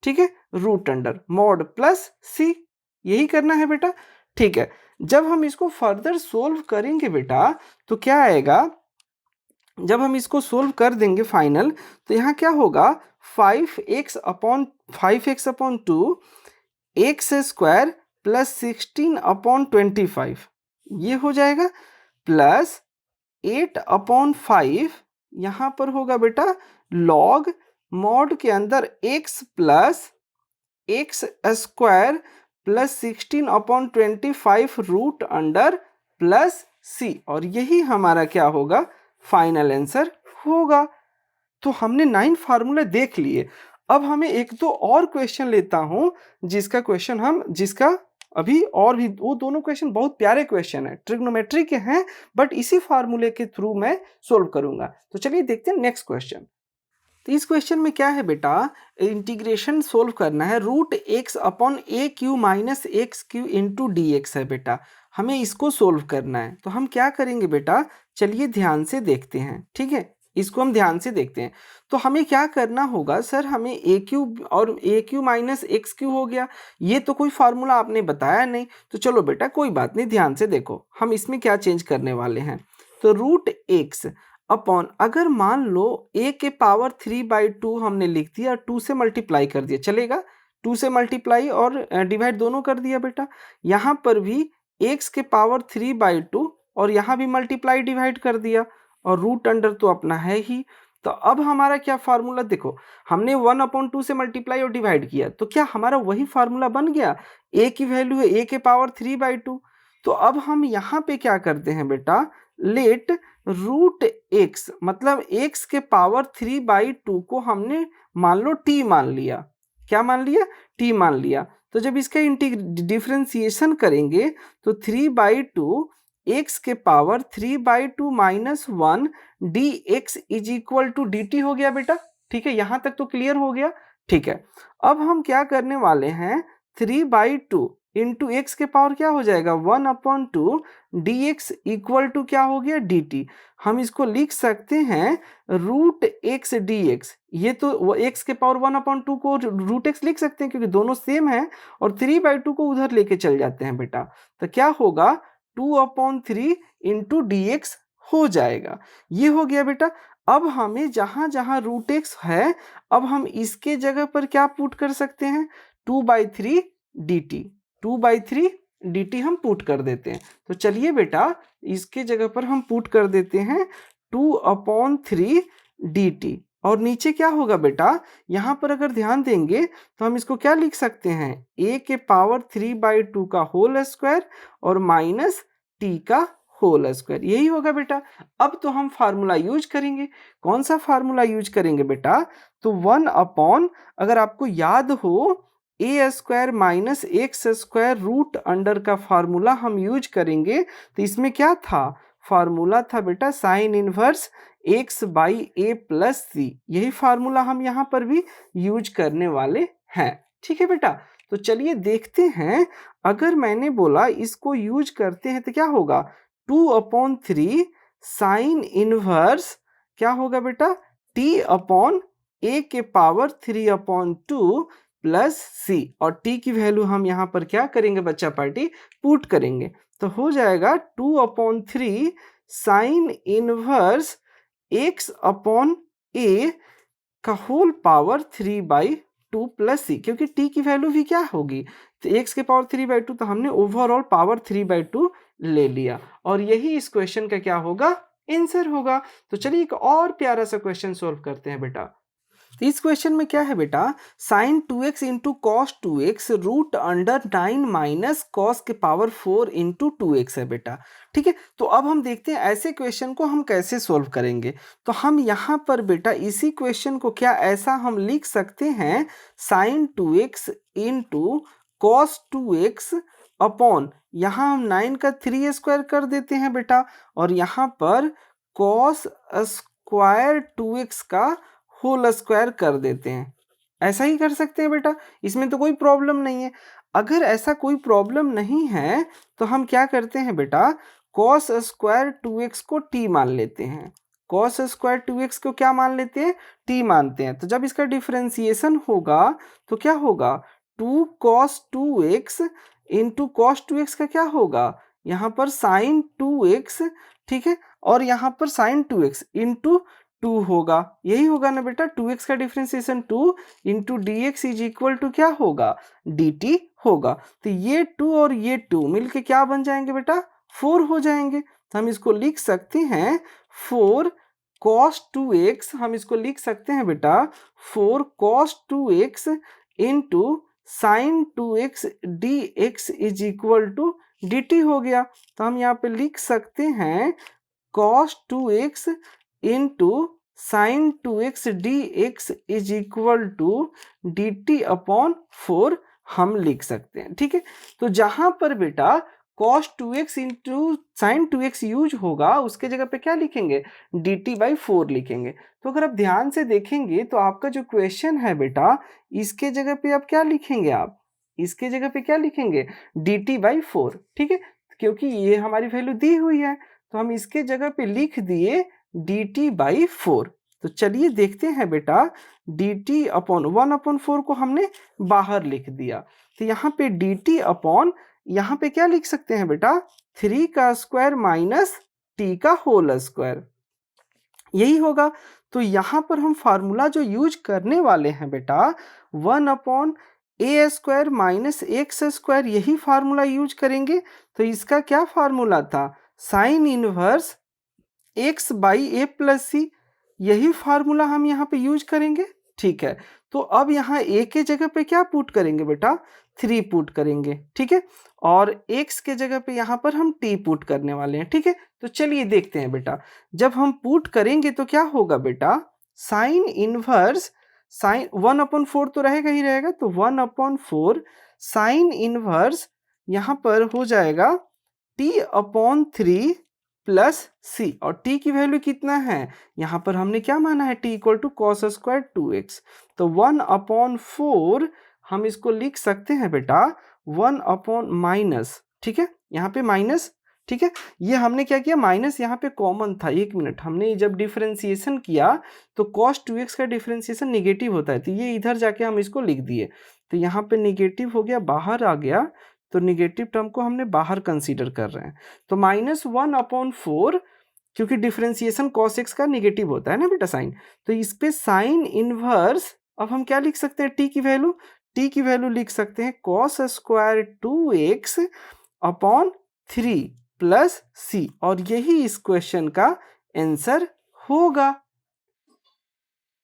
ठीक है, root under mod plus c, यही करना है बेटा। ठीक है, जब हम इसको फर्दर सोल्व करेंगे बेटा तो क्या आएगा, जब हम इसको सोल्व कर देंगे फाइनल, तो यहाँ क्या होगा, 5x/2 एक्स स्क्वायर प्लस 16/25 ये हो जाएगा, प्लस 8/5 यहाँ पर होगा बेटा लॉग मॉड के अंदर x plus x square plus 16/25 root under plus c, और यही हमारा क्या होगा, फाइनल आंसर होगा। तो हमने 9 फार्मूला देख लिए। अब हमें एक दो और क्वेश्चन लेता हूं, जिसका अभी और भी, वो दोनों क्वेश्चन बहुत प्यारे क्वेश्चन है, ट्रिग्नोमेट्री के हैं, बट इसी फार्मूले के थ्रू मैं सोल्व करूंगा। तो चलिए देखते हैं नेक्स्ट क्वेश्चन। तो इस क्वेश्चन में क्या है बेटा, इंटीग्रेशन सोल्व करना है, root x upon a cube minus x cube into D x है बेटा, हमें इसको सोल्व करना है। तो हम क्या करेंगे बेटा, चलिए ध्यान से देखते हैं, ठीक है, इसको हम ध्यान से देखते हैं। तो हमें क्या करना होगा, सर हमें ए क्यू और ए क्यू माइनस एक्स क्यू हो गया, ये तो कोई फार्मूला आपने बताया नहीं, तो चलो बेटा कोई बात नहीं, ध्यान से देखो हम इसमें क्या चेंज करने वाले हैं। तो रूट एक्स अपॉन, अगर मान लो a के पावर 3/2 हमने लिख दिया, 2 से मल्टीप्लाई कर दिया, चलेगा, 2 से मल्टीप्लाई और डिवाइड दोनों कर दिया बेटा। यहाँ पर भी x के पावर 3/2 और यहाँ भी मल्टीप्लाई डिवाइड कर दिया, और रूट अंडर तो अपना है ही। तो अब हमारा क्या फार्मूला, देखो हमने 1/2 से मल्टीप्लाई और डिवाइड किया, तो क्या हमारा वही फार्मूला बन गया, a की वैल्यू है a के पावर 3/2। तो अब हम यहाँ पे क्या करते हैं बेटा, लेट रूट एक्स, मतलब x के पावर 3/2 को हमने मान लो t मान लिया, क्या मान लिया, t मान लिया। तो जब इसका डिफरेंशिएशन करेंगे तो 3/2 x के power 3/2 minus 1 dx is equal to dt हो गया बेटा। ठीक है, यहां तक तो क्लियर हो गया। ठीक है, अब हम क्या करने वाले हैं, 3/2 इंटू एक्स के पावर क्या हो जाएगा, 1/2 dx इक्वल टू क्या हो गया, dt। हम इसको लिख सकते हैं रूट एक्स dx, ये तो x के पावर 1/2 को रूट एक्स लिख सकते हैं क्योंकि दोनों सेम है, और 3/2 को उधर लेके चल जाते हैं बेटा, तो क्या होगा 2/3 इंटू dx हो जाएगा। ये हो गया बेटा। अब हमें जहां जहां रूट एक्स है, अब हम इसके जगह पर क्या पुट कर सकते हैं, 2/3 dt, 2/3 dt हम पुट कर देते हैं। तो चलिए बेटा इसके जगह पर हम पुट कर देते हैं 2/3 dt, और नीचे क्या होगा बेटा, यहाँ पर अगर ध्यान देंगे तो हम इसको क्या लिख सकते हैं, a के पावर 3/2 का होल स्क्वायर और माइनस t का होल स्क्वायर, यही होगा बेटा। अब तो हम फार्मूला यूज करेंगे, कौन सा फार्मूला यूज करेंगे बेटा, तो 1/, अगर आपको याद हो, a square minus x square root under का फार्मूला हम यूज करेंगे। तो इसमें क्या था, फार्मूला था बेटा sine inverse x by a plus c, यही फार्मूला हम यहाँ पर भी यूज करने वाले हैं। ठीक है बेटा, तो चलिए देखते हैं, अगर मैंने बोला इसको यूज करते हैं तो क्या होगा, 2/3 साइन इनवर्स क्या होगा बेटा, t अपॉन a के पावर 3/2 प्लस सी, और t की वैल्यू हम यहाँ पर क्या करेंगे बच्चा पार्टी, पुट करेंगे, तो हो जाएगा 2/3 sign inverse x upon a का होल पावर 3/2 प्लस सी, क्योंकि t की वैल्यू भी क्या होगी, तो x के पावर 3/2, तो हमने ओवरऑल पावर 3/2 ले लिया, और यही इस क्वेश्चन का क्या होगा, आंसर होगा। तो चलिए एक और प्यारा सा क्वेश्चन सॉल्व करते हैं बेटा। तो इस क्वेश्चन में क्या है बेटा, sine 2x into cos 2x root under 9 minus cos के पावर 4 इंटू 2x है बेटा। ठीक है, तो अब हम देखते हैं ऐसे क्वेश्चन को हम कैसे सॉल्व करेंगे। तो हम यहाँ पर बेटा इसी क्वेश्चन को क्या ऐसा हम लिख सकते हैं, sign 2x into cos 2x upon यहाँ हम 9 का 3 स्क्वायर कर देते हैं बेटा, और यहाँ पर कॉस स्क्वायर 2x का होल स्क्वायर कर देते हैं। ऐसा ही कर सकते हैं बेटा, इसमें तो कोई प्रॉब्लम नहीं है। अगर ऐसा कोई प्रॉब्लम नहीं है तो हम क्या करते हैं बेटा, कॉस स्क्वायर 2x को t मान लेते हैं। कॉस स्क्वायर 2x को क्या मान लेते हैं, t मानते हैं। तो जब इसका डिफरेंशिएशन होगा तो क्या होगा, 2 cos 2x into cos 2x का क्या होगा, यहाँ पर साइन 2x, ठीक है, और यहाँ पर साइन 2x इंटू 2 होगा, यही होगा ना बेटा। 2x का differentiation 2 into D x is equal to क्या होगा, dt होगा। तो ये 2 और ये 2 मिलके क्या बन जाएंगे बेटा, 4 हो जाएंगे। तो हम इसको लिख सकते हैं 4 cos 2x, हम इसको लिख सकते हैं बेटा 4 cos 2x into sine 2x dx is equal to dt हो गया। तो हम यहाँ पे लिख सकते हैं cos 2x into sine 2x dx is equal to dt upon 4 हम लिख सकते हैं। ठीक है, तो जहां पर बेटा cos 2x into sine 2x use होगा उसके जगह पे क्या लिखेंगे, dt बाई 4 लिखेंगे। तो अगर आप ध्यान से देखेंगे तो आपका जो क्वेश्चन है बेटा, इसके जगह पे आप क्या लिखेंगे, आप इसके जगह पे क्या लिखेंगे, dt बाई 4। ठीक है, क्योंकि ये हमारी वैल्यू दी हुई है तो हम इसके जगह पे लिख दिए dt बाई 4। तो चलिए देखते हैं बेटा, dt अपॉन 1/4 को हमने बाहर लिख दिया। तो यहाँ पे dt अपॉन यहाँ पे क्या लिख सकते हैं बेटा, 3 का स्क्वायर माइनस t का होल स्क्वायर, यही होगा। तो यहाँ पर हम फार्मूला जो यूज करने वाले हैं बेटा, 1/a² माइनस एक्स स्क्वायर, यही फार्मूला यूज करेंगे। तो इसका क्या फार्मूला था, sine inverse x by a plus c, यही फार्मूला हम यहाँ पे यूज करेंगे। ठीक है, तो अब यहाँ a के जगह पे क्या पुट करेंगे बेटा, 3 पुट करेंगे। ठीक है, और x के जगह पे यहाँ पर हम t पुट करने वाले हैं। ठीक है, तो चलिए देखते हैं बेटा, जब हम पुट करेंगे तो क्या होगा बेटा, साइन इनवर्स साइन 1/4 तो रहेगा ही रहेगा, तो 1/4 साइन इनवर्स यहाँ पर हो जाएगा t/3 प्लस सी, और t की वैल्यू कितना है, यहाँ पर हमने क्या माना है, t equal to cos square 2x। तो 1/4 हम इसको लिख सकते हैं बेटा 1 अपॉन माइनस, ठीक है, यहाँ पे माइनस। ठीक है, ये हमने क्या किया, माइनस यहाँ पे कॉमन था। एक मिनट, हमने जब डिफरेंशिएशन किया तो cos 2x का डिफरेंशिएशन निगेटिव होता है, तो ये इधर जाके हम इसको लिख दिए। तो यहाँ पे निगेटिव हो गया, बाहर आ गया, तो निगेटिव टर्म को हमने बाहर कंसीडर कर रहे हैं। तो -1/4, क्योंकि डिफरेंशिएशन cos x का निगेटिव होता है ना बेटा साइन, तो इस पे साइन इनवर्स, अब हम क्या लिख सकते हैं, t की वैल्यू लिख सकते हैं cos square 2x upon 3 plus c, और यही इस क्वेश्चन का आंसर होगा।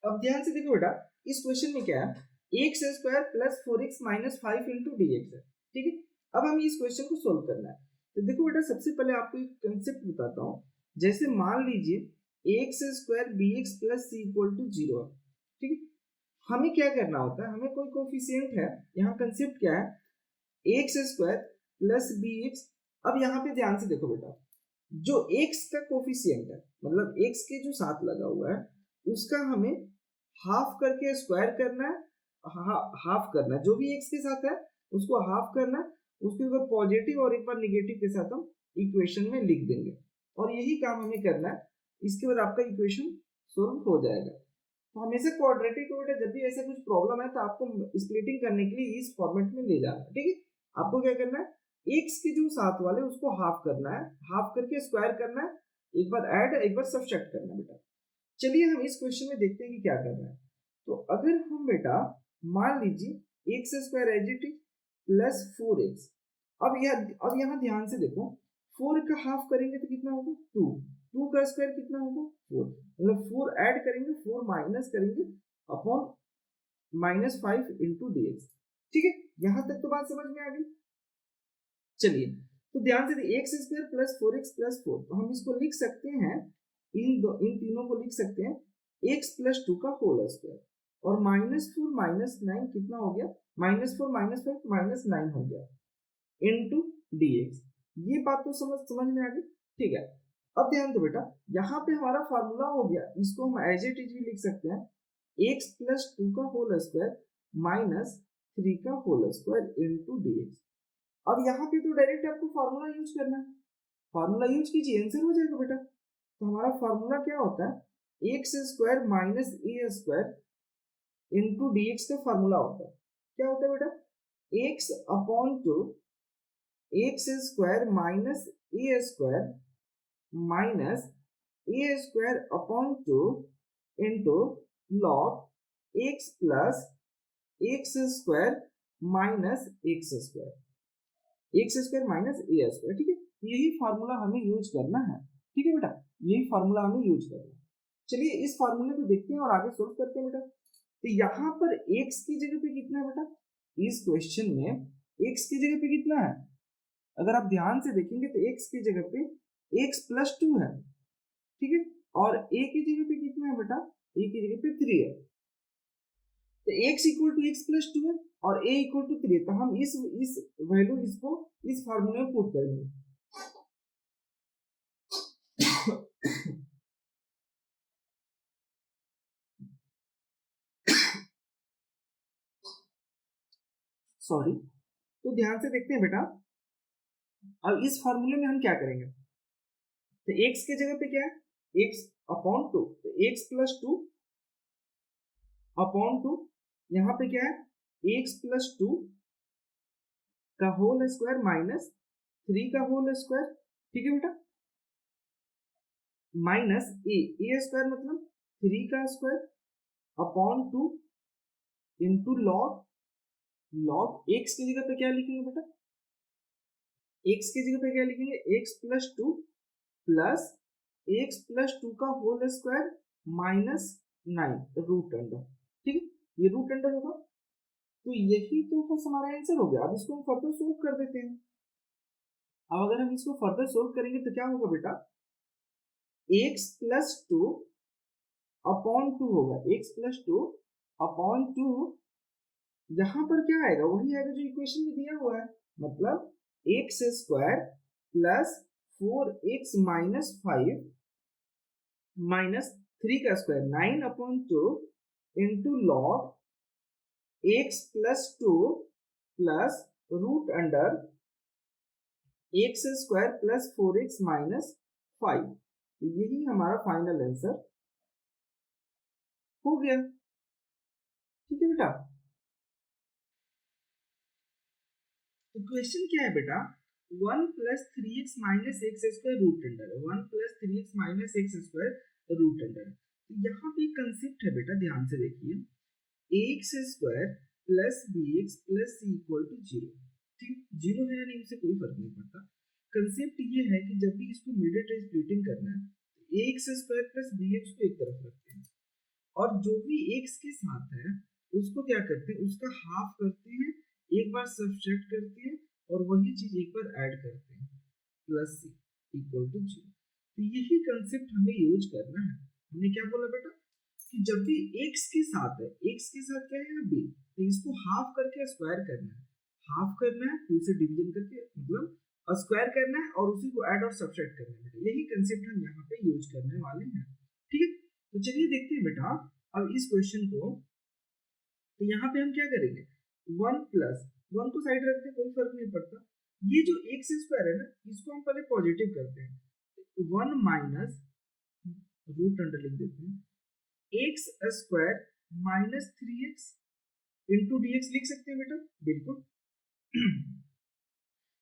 अब ध्यान से देखो बेटा, इस क्वेश्चन में क्या है, x square plus 4x minus 5 into D x है। ठीक है, अब हमें इस क्वेश्चन को सोल्व करना है। तो देखो बेटा, सबसे पहले आपको एक कंसेप्ट बताता हूँ। जैसे मान लीजिए x square b x plus c equal to 0 है। ठीक है, हमें क्या करना होता है, हमें कोई कोफिशिएंट है, यहाँ कंसेप्ट क्या है, x square plus b x. अब यहाँ पे ध्यान से देखो बेटा, जो x का कोफिशिएंट है, मतलब x के जो साथ लगा हुआ है, उसका हमें हाफ करके स्क्वायर करना है, हाफ करना है, जो भी x के साथ है उसको हाफ करना है, उसके ऊपर पॉजिटिव और एक बार निगेटिव के साथ हम इक्वेशन में लिख देंगे, और यही काम हमें करना है। इसके बाद आपका इक्वेशन सोल्व हो जाएगा। तो हमेशा क्वाड्रेटिक को बेटा जब भी ऐसा कुछ प्रॉब्लम है तो आपको स्प्लिटिंग करने के लिए इस फॉर्मेट में ले जाना है। ठीक है, आपको क्या करना है, एक्स के जो साथ वाले उसको हाफ करना है, हाफ करके स्क्वायर करना है, एक बार ऐड एक बार सब्ट्रैक्ट करना है बेटा। चलिए हम इस क्वेश्चन में देखते हैं कि क्या करना है। तो अगर हम बेटा मान लीजिए x square as it is plus 4x, अब यहाँ ध्यान से देखो, 4 का हाफ करेंगे तो कितना होगा, 2, 2 का स्क्वायर कितना होगा 4, मतलब 4 ऐड करेंगे 4 माइनस करेंगे अपॉन -5 इंटू dx। ठीक है, यहां तक तो बात समझ में आ गई। चलिए तो ध्यान से x square plus 4x plus 4, तो हम इसको लिख सकते हैं, इन तीनों को लिख सकते हैं x प्लस 2 का होल स्क्वायर, और -4 -9 कितना हो गया, -4 -5 -9 हो गया इनटू dx। ये बात तो समझ में आ गई। ठीक है, अब ध्यान दो बेटा, यहाँ पे हमारा फार्मूला हो गया, इसको हम एज इट इज भी लिख सकते हैं x प्लस 2 का होल स्क्वायर माइनस 3 का होल स्क्वायर इनटू dx। अब यहाँ पे तो डायरेक्ट आपको फार्मूला यूज करना है, फार्मूला यूज कीजिए, आंसर हो जाएगा बेटा। तो हमारा फार्मूला क्या होता है, x square minus a square into D x का फार्मूला होता है, क्या होता है बेटा, x upon two x square minus a square minus a square upon two into log x plus x square minus x square, x square minus a square. ठीक है, यही फार्मूला हमें यूज करना है। ठीक है बेटा, यही फार्मूला हमें यूज करना है। चलिए इस फार्मूले को देखते हैं और आगे सोल्व करते हैं बेटा। तो यहाँ पर x की जगह पे कितना है बेटा, इस क्वेश्चन में x की जगह पे कितना है, अगर आप ध्यान से देखेंगे तो x की जगह पे x प्लस 2 है। ठीक है, और a की जगह पे कितना है बेटा, a की जगह पे 3 है। तो x equal to x plus 2 है और a इक्वल टू 3 है, तो हम इस वैल्यू इसको इस फार्मूले में पुट करेंगे। सॉरी, तो ध्यान से देखते हैं बेटा, अब इस फार्मूले में हम क्या करेंगे, तो x की जगह पे क्या है, x अपॉन 2, तो x प्लस 2 अपॉन 2, यहाँ पे क्या है, x प्लस 2 का होल स्क्वायर माइनस 3 का होल स्क्वायर। ठीक है बेटा, माइनस ए स्क्वायर मतलब 3 का square upon 2 into log x की जगह पे क्या लिखेंगे बेटा, एक्स की जगह पे क्या लिखेंगे, x plus 2 plus x plus 2 का whole square minus 9 root under. ठीक है, ये रूट अंडर होगा, तो यही तो बस हमारा आंसर हो गया। अब इसको हम फर्दर सोल्व कर देते हैं। अब अगर हम इसको फर्दर सोल्व करेंगे तो क्या होगा बेटा, एक्स प्लस 2 अपॉन 2 होगा, एक्स प्लस 2 अपॉन 2, यहाँ पर क्या आएगा, वही आएगा जो इक्वेशन में दिया हुआ है, मतलब x square plus 4x minus 5 minus 3 का square 9 upon 2 into log x plus 2 plus root under x square plus 4x minus 5। यही हमारा फाइनल आंसर हो गया। ठीक है बेटा, तो क्वेश्चन क्या है बेटा, 1 plus 3x minus x square root under है, 1 plus 3x minus x square root under. तो यहाँ पे कंसेप्ट है बेटा, ध्यान से देखिए, x square plus b x plus c equal to 0। ठीक, जीरो है या नहीं उससे कोई फर्क नहीं पड़ता। कंसेप्ट ये है कि जब भी इसको मिड टर्म स्प्लिटिंग करना है, x square plus b x को एक तरफ रखते हैं और जो भी एक्स के साथ है उसको क्या करते हैं, उसका हाफ करते हैं, एक बार सब्ट्रैक्ट करते हैं और वही चीज एक बार ऐड करते हैं, प्लस सी इक्वल टू 0। तो यही कंसेप्ट हमें यूज करना है। हमने क्या बोला बेटा कि जब भी x के साथ है, x के साथ क्या है b, तो इसको हाफ करके स्क्वायर करना है, हाफ करना है 2 से डिवीजन करके, मतलब स्क्वायर करना है और उसी को ऐड और सब्ट्रैक्ट करना है। यही कंसेप्ट हम यहाँ पे यूज करने वाले हैं। ठीक है, तो चलिए देखते हैं बेटा अब इस क्वेश्चन को। तो यहाँ पे हम क्या करेंगे, 1 प्लस 1 को साइड रखते हैं, कोई फर्क नहीं पड़ता। ये जो एक्स स्क्वायर है ना, इसको हम पहले पॉजिटिव करते हैं, 1 माइनस रूट अंडर लिख देते हैं x square minus 3x into dx लिख सकते हैं बेटा, बिल्कुल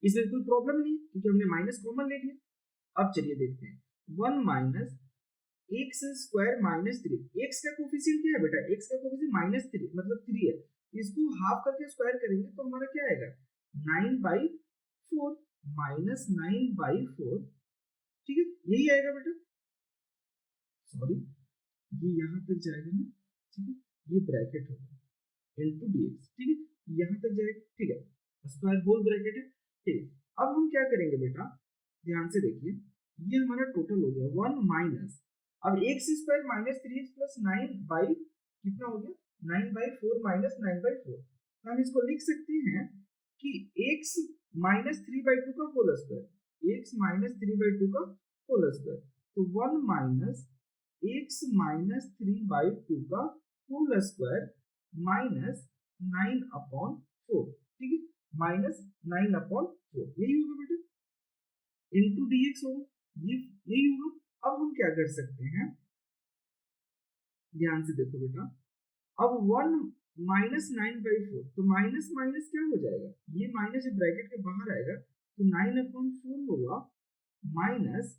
इसमें कोई प्रॉब्लम नहीं क्योंकि हमने माइनस कॉमन ले लिया। अब चलिए देखते हैं, 1 minus x square minus 3, x का कोफिशिएंट क्या है बेटा, एक्स का कोफिशिएंट माइनस 3 मतलब 3 है, इसको हाफ करके स्क्वायर करेंगे तो हमारा क्या आएगा, 9/4 माइनस 9/4। ठीक है, यही आएगा बेटा। सॉरी, ये यहाँ तक जाएगा ना, ठीक है, ये ब्रैकेट होगा इनटू dx, ठीक है, यहाँ तक जाएगा, ठीक है, स्क्वायर होल ब्रैकेट है, ठीक है। अब हम क्या करेंगे बेटा, ध्यान से देखिए, ये हमारा टोटल हो गया 1 माइनस, अब x square minus 3x plus 9 by कितना हो गया, 9/4 माइनस 9/4, तो हम इसको लिख सकते हैं कि x माइनस 3/2 का होल स्क्वायर, x माइनस 3/2 का होल स्क्वायर, तो 1 माइनस x माइनस 3/2 का होल स्क्वायर माइनस 9/4, ठीक है, माइनस 9/4, यही होगा बेटा, इनटू dx होगा, ये यही होगा। अब हम क्या कर सकते हैं, ध्यान से देखो बेटा, अब 1 माइनस 9/4, तो माइनस माइनस क्या हो जाएगा, ये माइनस ब्रैकेट के बाहर आएगा, तो 9/4 होगा माइनस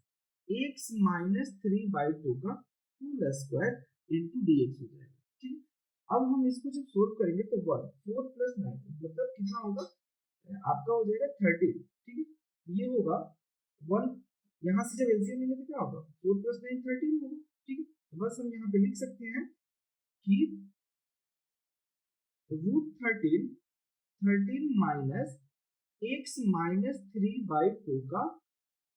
x माइनस 3/2 का होल स्क्वायर इनटू dx हो जाएगा, ठीक। अब हम इसको जब सोल्व करेंगे तो 1 4 प्लस 9 मतलब कितना होगा, आपका हो जाएगा 13, ठीक है, ये होगा 1, यहाँ से जब एलसीएम लेंगे तो क्या होगा, 4 प्लस 9 13 होगा, ठीक है, तो बस हम यहाँ पे लिख सकते हैं कि √13 13 माइनस x माइनस 3/2 का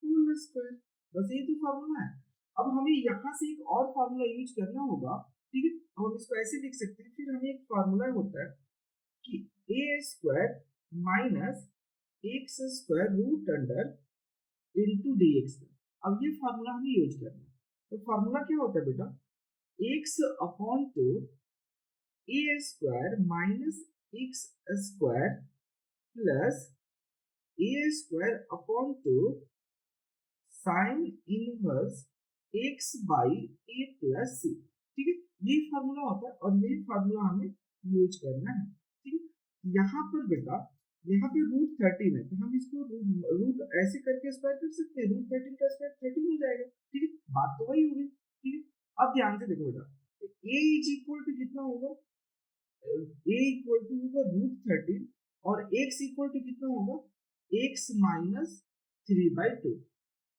होल स्क्वायर, बस ये तो फार्मूला है। अब हमें यहाँ से एक और फार्मूला यूज करना होगा, ठीक है, अब हम इसको ऐसे लिख सकते हैं, फिर हमें एक फार्मूला होता है कि a square minus x square root under into dx का, अब ये फार्मूला हमें यूज करना है, तो फार्मूला क्या होता है बेटा, x अपॉन two a square minus x square plus a square upon two sine inverse x by a plus c, ठीक है, ये फार्मूला होता है और यही फार्मूला हमें यूज करना है, ठीक है। यहाँ पर बेटा, यहाँ पे √13 है, तो हम इसको रूट ऐसे करके स्क्वायर कर सकते हैं, √13 का स्क्वायर 13 हो जाएगा, ठीक है, बात तो वही होगी, ठीक है। अब ध्यान से देखो बेटा, a इज इक्वल टू कितना होगा, a इक्वल टू होगा √13 और x इक्वल टू कितना होगा, x माइनस 3/2,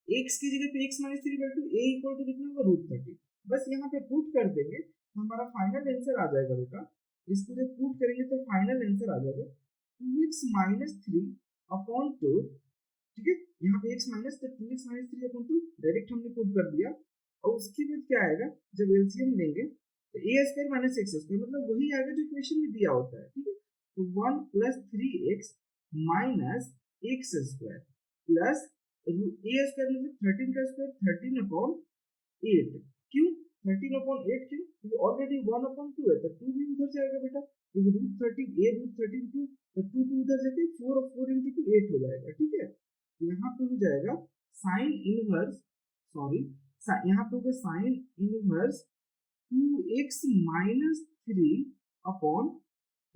x की जगह पे x minus 3/2, a equal to कितना होगा √13, बस यहाँ पे पुट कर देंगे, हमारा फाइनल आंसर आ जाएगा बेटा, इसको जब पुट करेंगे तो फाइनल आंसर आ जाएगा 2x माइनस 3 अपॉन 2, ठीक है, यहाँ पे x माइनस, तो 2x माइनस 3 अपॉन 2 डायरेक्ट हमने पुट कर दिया, और उसके बाद क्या आएगा, जब एलसीएम लेंगे तो a square minus x square मतलब वही आएगा जो इक्वेशन में दिया होता है, ठीक है, तो 1 plus 3x minus x square plus a square मतलब 13 का स्क्वायर 13 अपॉन 8, क्यों 13/8, क्यों, क्योंकि ऑलरेडी 1/2 है, तो 2 भी उधर जाएगा बेटा, क्योंकि √13 2, तो 2 उधर जाके 4 और 4 into 2 8 हो जाएगा, ठीक है, यहाँ पे हो जाएगा साइन इनवर्स, सॉरी, यहाँ पे होगा sine inverse 2x minus 3 upon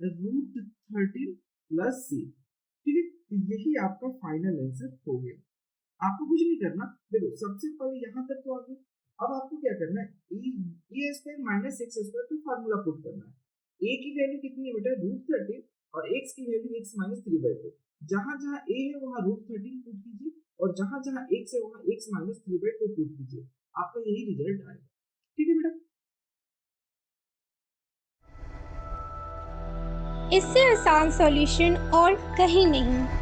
√13 plus c, ठीक है, तो यही आपका फाइनल आंसर हो गया। आपको कुछ नहीं करना, देखो सबसे पहले यहाँ तक तो आ गया, अब आपको क्या करना है, ए स्क्वायर माइनस एक्स स्क्वायर का फार्मूला पुट करना है, ए की वैल्यू कितनी है बेटा √13 और एक्स की वैल्यू x माइनस 3/2, जहां जहां a है वहां √13 पुट कीजिए और जहां जहां x है वहां x माइनस 3/2 पुट कीजिए, आपका यही रिजल्ट आएगा, ठीक है बेटा। इससे आसान सॉल्यूशन और कहीं नहीं।